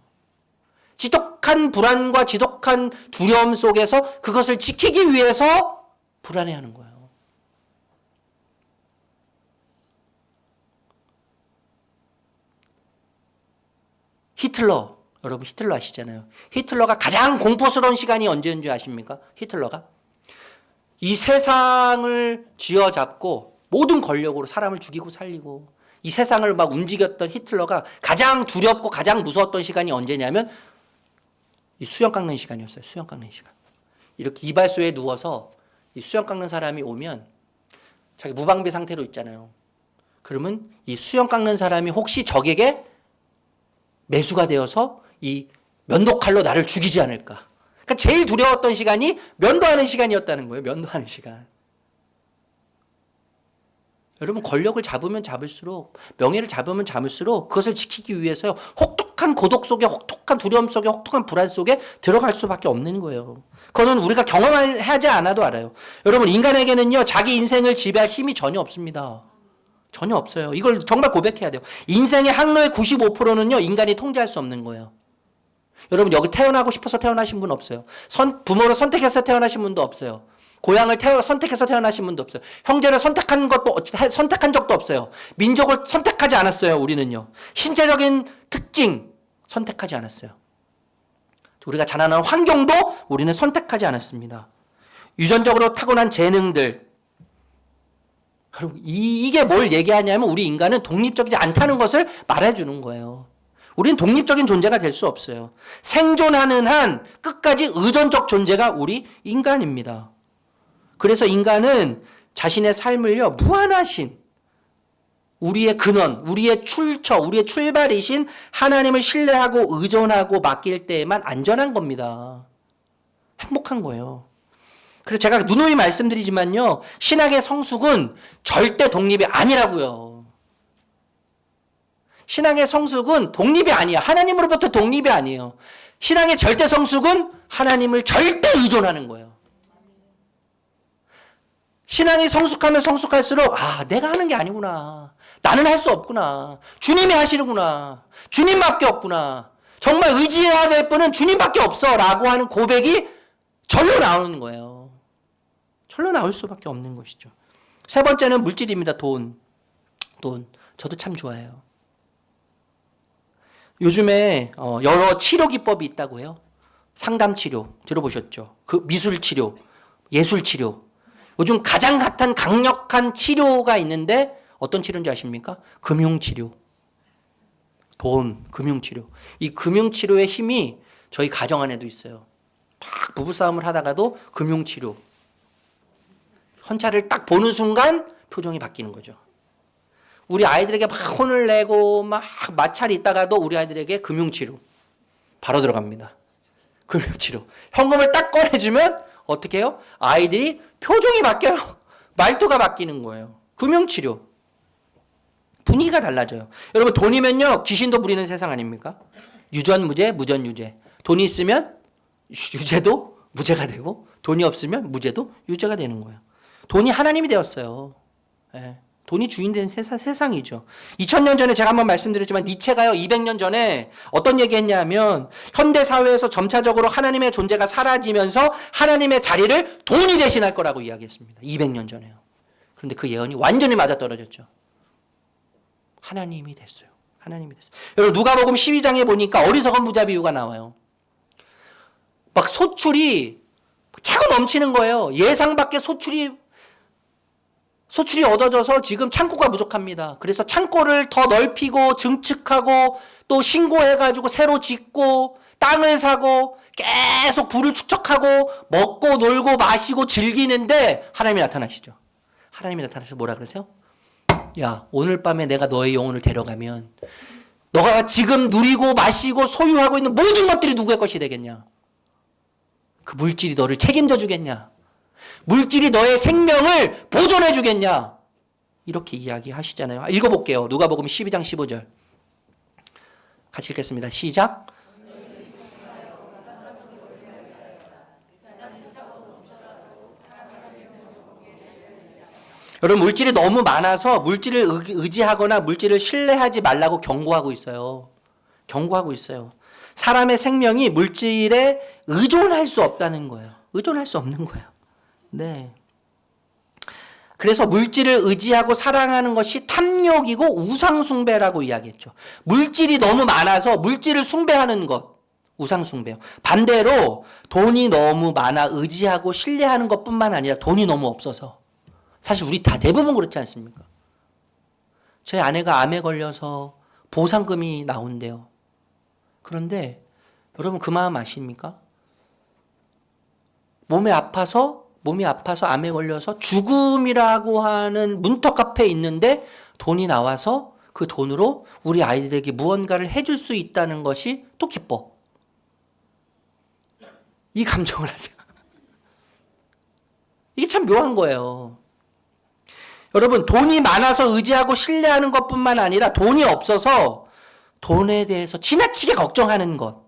지독한 불안과 지독한 두려움 속에서 그것을 지키기 위해서 불안해하는 거예요. 히틀러, 여러분 히틀러 아시잖아요. 히틀러가 가장 공포스러운 시간이 언제인 줄 아십니까? 히틀러가 이 세상을 쥐어잡고 모든 권력으로 사람을 죽이고 살리고 이 세상을 막 움직였던 히틀러가 가장 두렵고 가장 무서웠던 시간이 언제냐면 이 수염 깎는 시간이었어요. 수염 깎는 시간. 이렇게 이발소에 누워서 이 수염 깎는 사람이 오면 자기 무방비 상태로 있잖아요. 그러면 이 수염 깎는 사람이 혹시 적에게 매수가 되어서 이 면도칼로 나를 죽이지 않을까. 그러니까 제일 두려웠던 시간이 면도하는 시간이었다는 거예요. 면도하는 시간. 여러분 권력을 잡으면 잡을수록 명예를 잡으면 잡을수록 그것을 지키기 위해서 혹독한 고독 속에 혹독한 두려움 속에 혹독한 불안 속에 들어갈 수밖에 없는 거예요. 그거는 우리가 경험하지 않아도 알아요. 여러분 인간에게는요 자기 인생을 지배할 힘이 전혀 없습니다. 전혀 없어요. 이걸 정말 고백해야 돼요. 인생의 항로의 95%는요 인간이 통제할 수 없는 거예요. 여러분 여기 태어나고 싶어서 태어나신 분 없어요. 부모를 선택해서 태어나신 분도 없어요. 고향을 선택해서 태어나신 분도 없어요. 형제를 선택한 적도 없어요. 민족을 선택하지 않았어요. 우리는요. 신체적인 특징 선택하지 않았어요. 우리가 자라나는 환경도 우리는 선택하지 않았습니다. 유전적으로 타고난 재능들. 여러분 이게 뭘 얘기하냐면 우리 인간은 독립적이지 않다는 것을 말해주는 거예요. 우리는 독립적인 존재가 될 수 없어요. 생존하는 한 끝까지 의존적 존재가 우리 인간입니다. 그래서 인간은 자신의 삶을요, 무한하신 우리의 근원, 우리의 출처, 우리의 출발이신 하나님을 신뢰하고 의존하고 맡길 때에만 안전한 겁니다. 행복한 거예요. 그래서 제가 누누이 말씀드리지만요, 신학의 성숙은 절대 독립이 아니라고요. 신앙의 성숙은 독립이 아니야. 하나님으로부터 독립이 아니에요. 신앙의 절대 성숙은 하나님을 절대 의존하는 거예요. 신앙이 성숙하면 성숙할수록 내가 하는 게 아니구나. 나는 할 수 없구나. 주님이 하시는구나. 주님밖에 없구나. 정말 의지해야 될 분은 주님밖에 없어 라고 하는 고백이 절로 나오는 거예요. 절로 나올 수밖에 없는 것이죠. 세 번째는 물질입니다. 돈. 저도 참 좋아해요. 요즘에 여러 치료 기법이 있다고 해요. 상담 치료 들어보셨죠? 그 미술 치료, 예술 치료. 요즘 가장 핫한 강력한 치료가 있는데 어떤 치료인지 아십니까? 금융 치료. 금융 치료. 이 금융 치료의 힘이 저희 가정 안에도 있어요. 막 부부싸움을 하다가도 금융 치료. 현찰을 딱 보는 순간 표정이 바뀌는 거죠. 우리 아이들에게 막 혼을 내고 막 마찰이 있다가도 우리 아이들에게 금융치료 바로 들어갑니다. 금융치료. 현금을 딱 꺼내주면 어떻게 해요? 아이들이 표정이 바뀌어요. 말투가 바뀌는 거예요. 금융치료. 분위기가 달라져요. 여러분 돈이면요 귀신도 부리는 세상 아닙니까? 유전무죄, 무전유죄. 돈이 있으면 유죄도 무죄가 되고 돈이 없으면 무죄도 유죄가 되는 거예요. 돈이 하나님이 되었어요. 예. 돈이 주인 된 세상이죠. 2000년 전에 제가 한번 말씀드렸지만 니체가요 200년 전에 어떤 얘기했냐면 현대 사회에서 점차적으로 하나님의 존재가 사라지면서 하나님의 자리를 돈이 대신할 거라고 이야기했습니다. 200년 전에요. 그런데 그 예언이 완전히 맞아떨어졌죠. 하나님이 됐어요. 하나님이 됐어요. 여러분 누가복음 12장에 보니까 어리석은 부자 비유가 나와요. 막 소출이 차고 넘치는 거예요. 예상 밖의 소출이 얻어져서 지금 창고가 부족합니다. 그래서 창고를 더 넓히고 증축하고 또 신고해가지고 새로 짓고 땅을 사고 계속 부를 축적하고 먹고 놀고 마시고 즐기는데 하나님이 나타나시죠. 하나님이 나타나셔서 뭐라 그러세요? 야, 오늘 밤에 내가 너의 영혼을 데려가면 너가 지금 누리고 마시고 소유하고 있는 모든 것들이 누구의 것이 되겠냐? 그 물질이 너를 책임져 주겠냐? 물질이 너의 생명을 보존해 주겠냐? 이렇게 이야기하시잖아요. 읽어볼게요. 누가복음 12장 15절. 같이 읽겠습니다. 시작. 여러분 물질이 너무 많아서 물질을 의지하거나 물질을 신뢰하지 말라고 경고하고 있어요. 사람의 생명이 물질에 의존할 수 없다는 거예요. 의존할 수 없는 거예요. 네. 그래서 물질을 의지하고 사랑하는 것이 탐욕이고 우상숭배라고 이야기했죠. 물질이 너무 많아서 물질을 숭배하는 것, 우상숭배요. 반대로 돈이 너무 많아 의지하고 신뢰하는 것뿐만 아니라 돈이 너무 없어서 사실 우리 다 대부분 그렇지 않습니까? 제 아내가 암에 걸려서 보상금이 나온대요. 그런데 여러분 그 마음 아십니까? 몸이 아파서 암에 걸려서 죽음이라고 하는 문턱 앞에 있는데 돈이 나와서 그 돈으로 우리 아이들에게 무언가를 해줄 수 있다는 것이 또 기뻐. 이 감정을 하세요. 이게 참 묘한 거예요. 여러분 돈이 많아서 의지하고 신뢰하는 것뿐만 아니라 돈이 없어서 돈에 대해서 지나치게 걱정하는 것,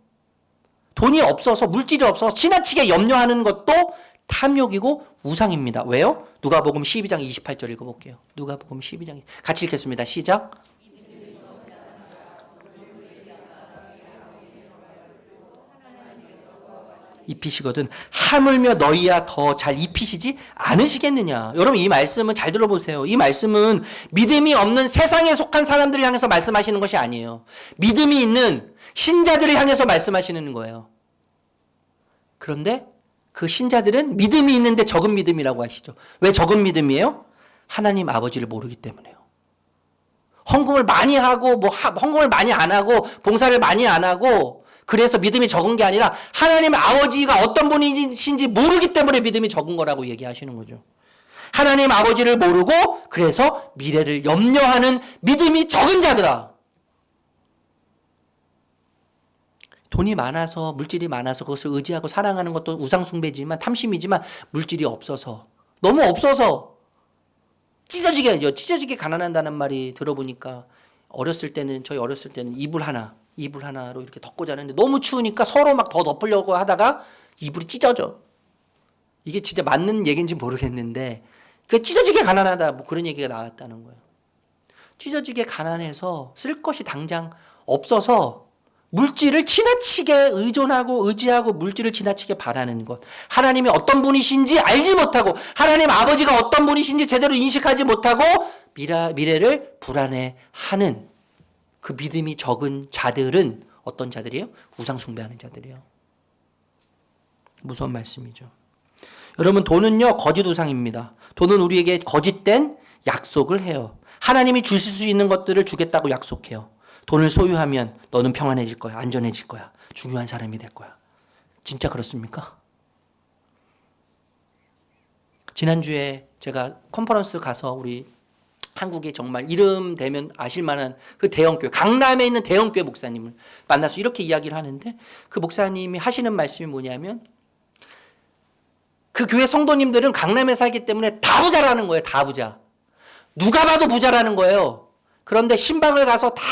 돈이 없어서 물질이 없어서 지나치게 염려하는 것도 탐욕이고 우상입니다. 왜요? 누가복음 12장 28절 읽어볼게요. 누가복음 12장 같이 읽겠습니다. 시작. 입히시거든 하물며 너희야 더 잘 입히시지 않으시겠느냐. 여러분 이 말씀은 잘 들어보세요. 이 말씀은 믿음이 없는 세상에 속한 사람들을 향해서 말씀하시는 것이 아니에요. 믿음이 있는 신자들을 향해서 말씀하시는 거예요. 그런데 그 신자들은 믿음이 있는데 적은 믿음이라고 하시죠. 왜 적은 믿음이에요? 하나님 아버지를 모르기 때문에요. 헌금을 많이 하고 헌금을 많이 안 하고 봉사를 많이 안 하고 그래서 믿음이 적은 게 아니라 하나님 아버지가 어떤 분이신지 모르기 때문에 믿음이 적은 거라고 얘기하시는 거죠. 하나님 아버지를 모르고 그래서 미래를 염려하는 믿음이 적은 자들아. 돈이 많아서, 물질이 많아서 그것을 의지하고 사랑하는 것도 우상숭배지만, 탐심이지만, 물질이 없어서, 너무 없어서 찢어지게 가난한다는 말이 들어보니까, 저희 어렸을 때는 이불 하나로 이렇게 덮고 자는데 너무 추우니까 서로 막 더 덮으려고 하다가 이불이 찢어져. 이게 진짜 맞는 얘기인지 모르겠는데, 그 찢어지게 가난하다, 뭐 그런 얘기가 나왔다는 거예요. 찢어지게 가난해서 쓸 것이 당장 없어서 물질을 지나치게 의지하고 물질을 지나치게 바라는 것. 하나님이 어떤 분이신지 알지 못하고, 하나님 아버지가 어떤 분이신지 제대로 인식하지 못하고 미래를 불안해하는 그 믿음이 적은 자들은 어떤 자들이에요? 우상숭배하는 자들이에요. 무서운 말씀이죠. 여러분, 돈은요 거짓 우상입니다. 돈은 우리에게 거짓된 약속을 해요. 하나님이 주실 수 있는 것들을 주겠다고 약속해요. 돈을 소유하면 너는 평안해질 거야, 안전해질 거야, 중요한 사람이 될 거야. 진짜 그렇습니까? 지난주에 제가 컨퍼런스 가서 우리 한국에 정말 이름 대면 아실 만한 그 대형교회, 강남에 있는 대형교회 목사님을 만나서 이렇게 이야기를 하는데, 그 목사님이 하시는 말씀이 뭐냐면, 그 교회 성도님들은 강남에 살기 때문에 다 부자라는 거예요. 다 부자. 누가 봐도 부자라는 거예요. 그런데 신방을 가서 다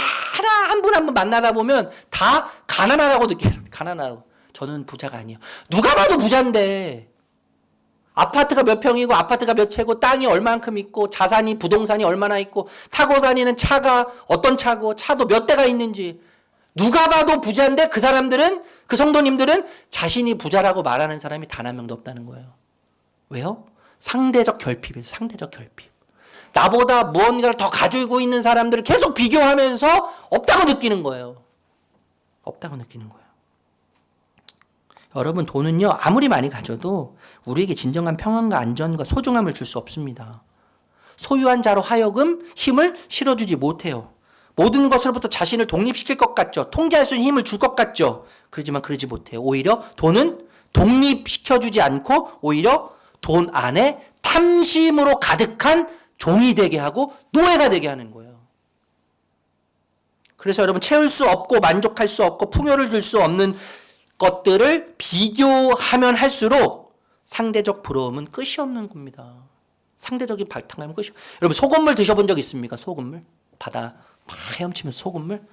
한 분 한 분 만나다 보면 다 가난하다고 느껴요. 가난하다고. 저는 부자가 아니에요. 누가 봐도 부자인데, 아파트가 몇 평이고 아파트가 몇 채고 땅이 얼만큼 있고 자산이, 부동산이 얼마나 있고 타고 다니는 차가 어떤 차고 차도 몇 대가 있는지 누가 봐도 부자인데, 그 사람들은, 그 성도님들은 자신이 부자라고 말하는 사람이 단 한 명도 없다는 거예요. 왜요? 상대적 결핍이에요. 상대적 결핍. 나보다 무언가를 더 가지고 있는 사람들을 계속 비교하면서 없다고 느끼는 거예요. 없다고 느끼는 거예요. 여러분, 돈은요 아무리 많이 가져도 우리에게 진정한 평안과 안전과 소중함을 줄 수 없습니다. 소유한 자로 하여금 힘을 실어주지 못해요. 모든 것으로부터 자신을 독립시킬 것 같죠. 통제할 수 있는 힘을 줄 것 같죠. 그러지만 그러지 못해요. 오히려 돈은 독립시켜주지 않고 오히려 돈 안에 탐심으로 가득한 종이 되게 하고 노예가 되게 하는 거예요. 그래서 여러분, 채울 수 없고 만족할 수 없고 풍요를 줄 수 없는 것들을 비교하면 할수록 상대적 부러움은 끝이 없는 겁니다. 상대적인 발탕감은 끝이. 여러분, 소금물 드셔본 적 있습니까? 소금물? 바다 막 헤엄치면서 소금물?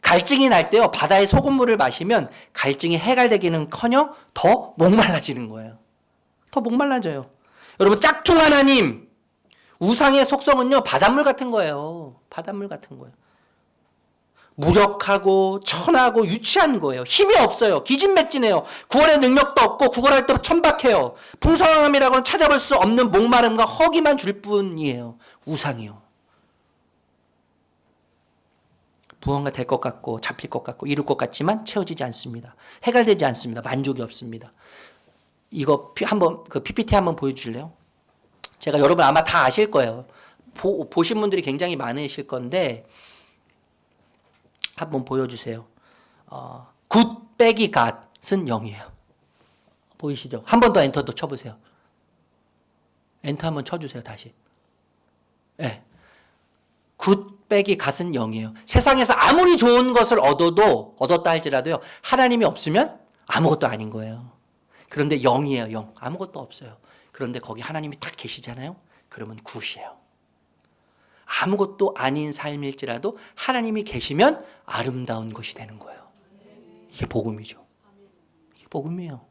갈증이 날 때요, 바다의 소금물을 마시면 갈증이 해갈되기는커녕 더 목말라지는 거예요. 더 목말라져요. 여러분, 짝퉁 하나님, 우상의 속성은요 바닷물 같은 거예요. 바닷물 같은 거예요. 무력하고 천하고 유치한 거예요. 힘이 없어요. 기진맥진해요. 구원의 능력도 없고 구걸할 때 천박해요. 풍성함이라고는 찾아볼 수 없는 목마름과 허기만 줄 뿐이에요. 우상이요. 무언가 될 것 같고 잡힐 것 같고 이룰 것 같지만 채워지지 않습니다. 해결되지 않습니다. 만족이 없습니다. 이거 한번 그 PPT 한번 보여주실래요? 제가 여러분 아마 다 아실 거예요. 보신 분들이 굉장히 많으실 건데 한번 보여주세요. 굿 빼기 갓은 0이에요. 보이시죠? 한 번 더 엔터도 쳐보세요. 엔터 한번 쳐주세요. 다시. 네. 굿 빼기 갓은 0이에요. 세상에서 아무리 좋은 것을 얻었다 할지라도요, 하나님이 없으면 아무것도 아닌 거예요. 그런데 0이에요. 0. 아무것도 없어요. 그런데 거기 하나님이 딱 계시잖아요. 그러면 굿이에요. 아무것도 아닌 삶일지라도 하나님이 계시면 아름다운 것이 되는 거예요. 이게 복음이죠. 이게 복음이에요.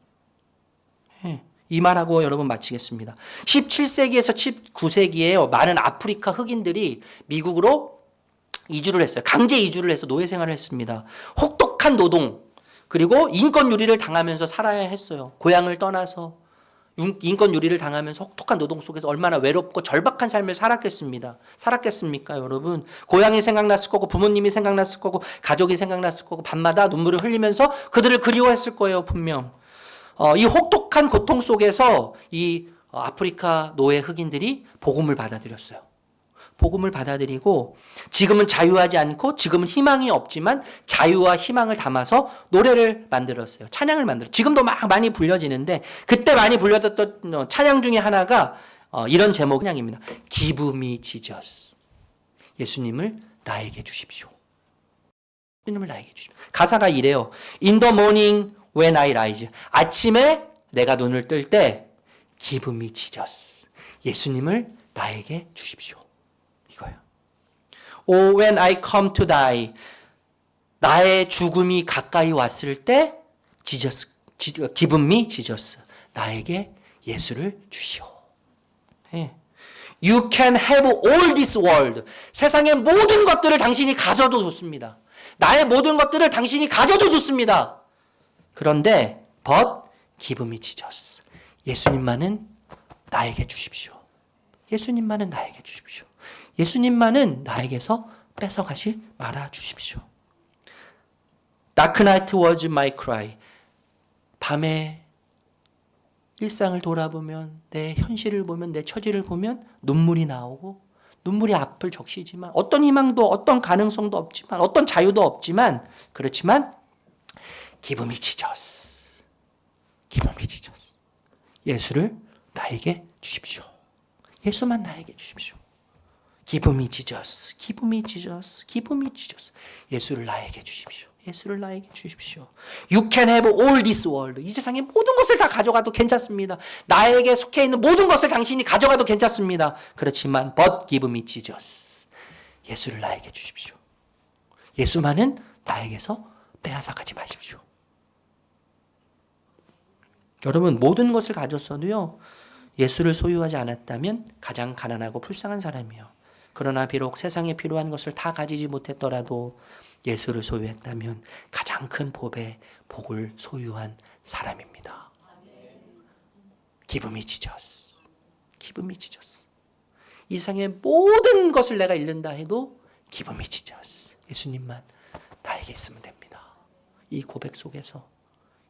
네. 이 말하고 여러분 마치겠습니다. 17세기에서 19세기에 많은 아프리카 흑인들이 미국으로 이주를 했어요. 강제 이주를 해서 노예 생활을 했습니다. 혹독한 노동, 그리고 인권 유리를 당하면서 살아야 했어요. 고향을 떠나서 인권 유리를 당하면서 혹독한 노동 속에서 얼마나 외롭고 절박한 삶을 살았겠습니까, 여러분? 고향이 생각났을 거고, 부모님이 생각났을 거고, 가족이 생각났을 거고, 밤마다 눈물을 흘리면서 그들을 그리워했을 거예요, 분명. 이 혹독한 고통 속에서 이 아프리카 노예 흑인들이 복음을 받아들였어요. 복음을 받아들이고 지금은 자유하지 않고 지금은 희망이 없지만 자유와 희망을 담아서 노래를 만들었어요. 찬양을 만들었어요. 지금도 막 많이 불려지는데 그때 많이 불려졌던 찬양 중에 하나가 이런 제목 찬양입니다. Give me Jesus. 예수님을 나에게 주십시오. 예수님을 나에게 주십시오. 가사가 이래요. In the morning when I rise. 아침에 내가 눈을 뜰 때 Give me Jesus. 예수님을 나에게 주십시오. 이거예요. Or when I come to die. 나의 죽음이 가까이 왔을 때 Jesus, Give me Jesus. 나에게 예수를 주시오. 예. You can have all this world. 세상의 모든 것들을 당신이 가져도 좋습니다. 나의 모든 것들을 당신이 가져도 좋습니다. 그런데 but give me Jesus. 예수님만은 나에게 주십시오. 예수님만은 나에게 주십시오. 예수님만은 나에게서 뺏어가지 말아 주십시오. Dark night was my cry. 밤에 일상을 돌아보면, 내 현실을 보면, 내 처지를 보면 눈물이 나오고 눈물이 앞을 적시지만 어떤 희망도 어떤 가능성도 없지만 어떤 자유도 없지만 그렇지만 Give me Jesus. Give me Jesus. 예수를 나에게 주십시오. 예수만 나에게 주십시오. Give me Jesus. Give me Jesus. Give me Jesus. 예수를 나에게 주십시오. 예수를 나에게 주십시오. You can have all this world. 이 세상의 모든 것을 다 가져가도 괜찮습니다. 나에게 속해 있는 모든 것을 당신이 가져가도 괜찮습니다. 그렇지만 but give me Jesus. 예수를 나에게 주십시오. 예수만은 나에게서 빼앗아가지 마십시오. 여러분, 모든 것을 가졌어도요, 예수를 소유하지 않았다면 가장 가난하고 불쌍한 사람이에요. 그러나 비록 세상에 필요한 것을 다 가지지 못했더라도 예수를 소유했다면 가장 큰 복을 소유한 사람입니다. Give me Jesus. Give me Jesus. 이 세상의 모든 것을 내가 잃는다 해도 Give me Jesus. 예수님만 나에게 있으면 됩니다. 이 고백 속에서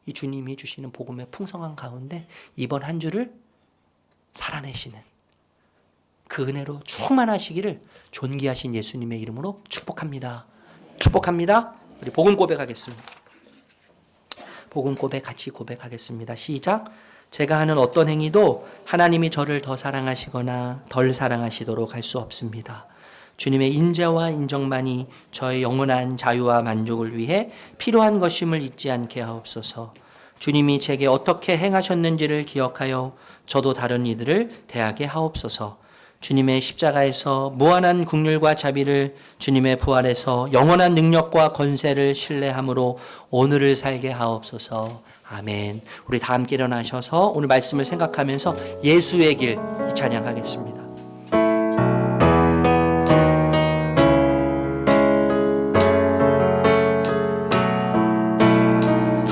이 주님이 주시는 복음의 풍성한 가운데 이번 한 주를 살아내시는 그 은혜로 충만하시기를 존귀하신 예수님의 이름으로 축복합니다. 축복합니다. 우리 복음 고백하겠습니다. 복음 고백 같이 고백하겠습니다. 시작. 제가 하는 어떤 행위도 하나님이 저를 더 사랑하시거나 덜 사랑하시도록 할 수 없습니다. 주님의 인자와 인정만이 저의 영원한 자유와 만족을 위해 필요한 것임을 잊지 않게 하옵소서. 주님이 제게 어떻게 행하셨는지를 기억하여 저도 다른 이들을 대하게 하옵소서. 주님의 십자가에서 무한한 긍휼과 자비를, 주님의 부활에서 영원한 능력과 권세를 신뢰함으로 오늘을 살게 하옵소서. 아멘. 우리 다 함께 일어나셔서 오늘 말씀을 생각하면서 예수의 길 찬양하겠습니다.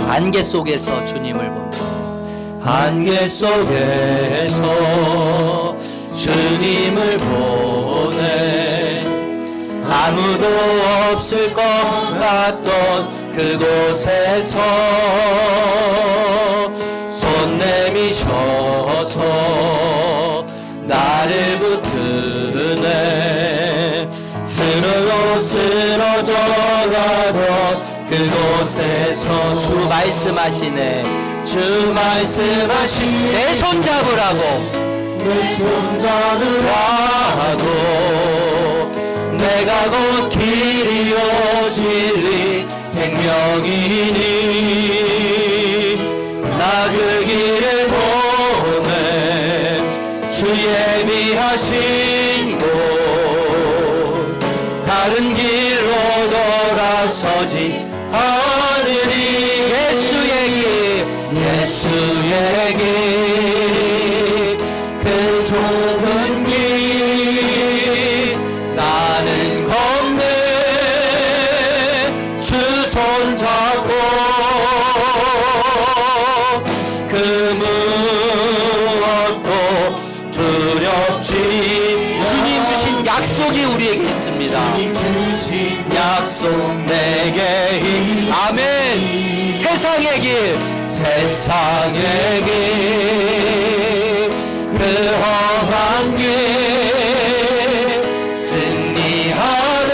안개 속에서 주님을 보는, 안개 속에서 주님을 보내 아무도 없을 것 같던 그곳에서 손 내미셔서 나를 붙드네. 쓰러져 가던 그곳에서 주 말씀하시네. 주 말씀하시네. 내 손 잡으라고, 내 손 잡으라고. 내가 곧 길이요 진리 생명이니 나 그 길을 보내. 주 예비하신 곳 다른 길로 돌아서지 않으리. 예수의 길, 예수의 길, 그 좁은 길 나는 걷네. 주 손 잡고 그 무엇도 두렵지. 주님 주신 약속이 우리에게 있습니다. 주님 주신 약속 내게 아멘. 세상의 길, 세상의 길, 그 험한 길 승리하네.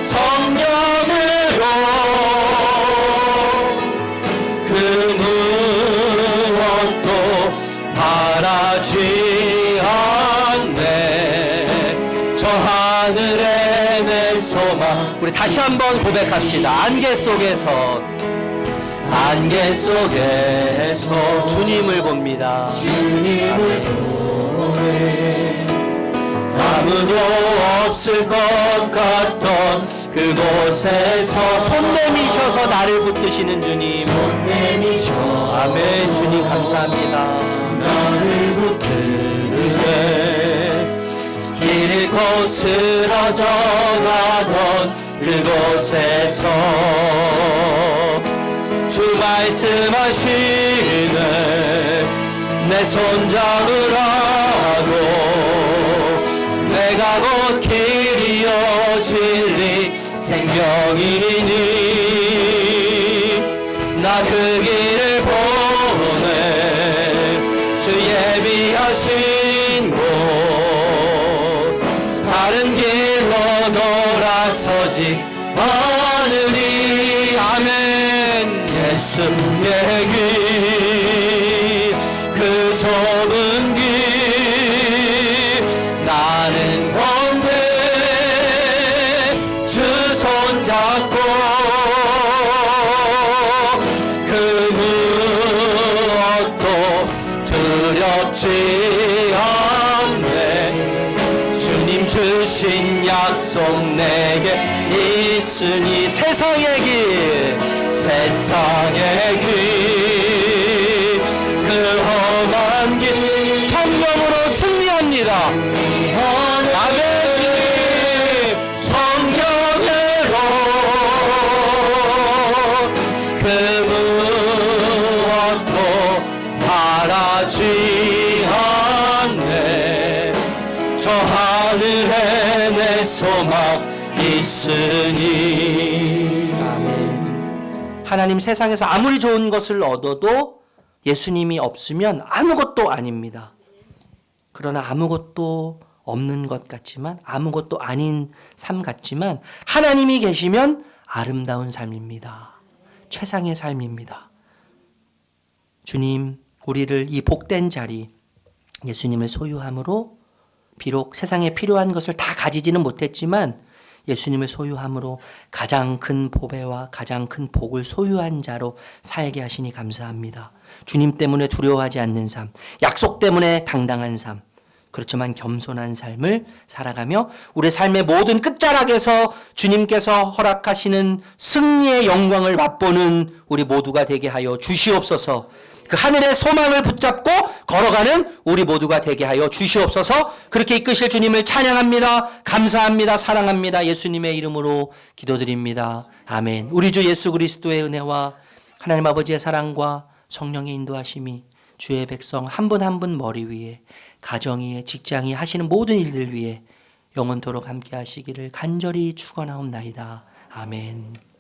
성령으로 그 무엇도 바라지 않네. 저 하늘에 내 소망. 우리 다 다시 한번 고백합시다. 안개 속에서 주님을 봅니다. 주님을 보네. 아무도 없을 것 같던 그곳에서 손 내미셔서 나를 붙드시는 주님. 손 내미셔 아멘. 주님 감사합니다. 나를 붙들네. 길 잃고 쓰러져 가던 그곳에서 주 말씀하시네. 내 손 잡으라고. 내가 곧 길이요 진리 생명이니 나 그 길을 보네. 주 예비하신 곳 다른 길로 돌아서지 않으리. 아멘. 예수의 길 그 좁은 길 나는 건데 주 손잡고 그 무엇도 두렵지 않네. 주님 주신 약속 내게 있으니 세상의 길 그 험한 길 성령으로 승리합니다. 아멘. 주님 성령으로 그 무엇도 바라지 않네. 저 하늘에 내 소망 있으니. 아멘. 하나님 세상에서 아무리 좋은 것을 얻어도 예수님이 없으면 아무것도 아닙니다. 그러나 아무것도 없는 것 같지만, 아무것도 아닌 삶 같지만 하나님이 계시면 아름다운 삶입니다. 최상의 삶입니다. 주님, 우리를 이 복된 자리, 예수님을 소유함으로 비록 세상에 필요한 것을 다 가지지는 못했지만 예수님을 소유함으로 가장 큰 보배와 가장 큰 복을 소유한 자로 살게 하시니 감사합니다. 주님 때문에 두려워하지 않는 삶, 약속 때문에 당당한 삶, 그렇지만 겸손한 삶을 살아가며 우리 삶의 모든 끝자락에서 주님께서 허락하시는 승리의 영광을 맛보는 우리 모두가 되게 하여 주시옵소서. 그 하늘의 소망을 붙잡고 걸어가는 우리 모두가 되게 하여 주시옵소서. 그렇게 이끄실 주님을 찬양합니다. 감사합니다. 사랑합니다. 예수님의 이름으로 기도드립니다. 아멘. 우리 주 예수 그리스도의 은혜와 하나님 아버지의 사랑과 성령의 인도하심이 주의 백성 한 분 한 분 머리 위에, 가정 위에, 직장 위에 하시는 모든 일들 위에 영원토록 함께 하시기를 간절히 축원하옵나이다. 아멘.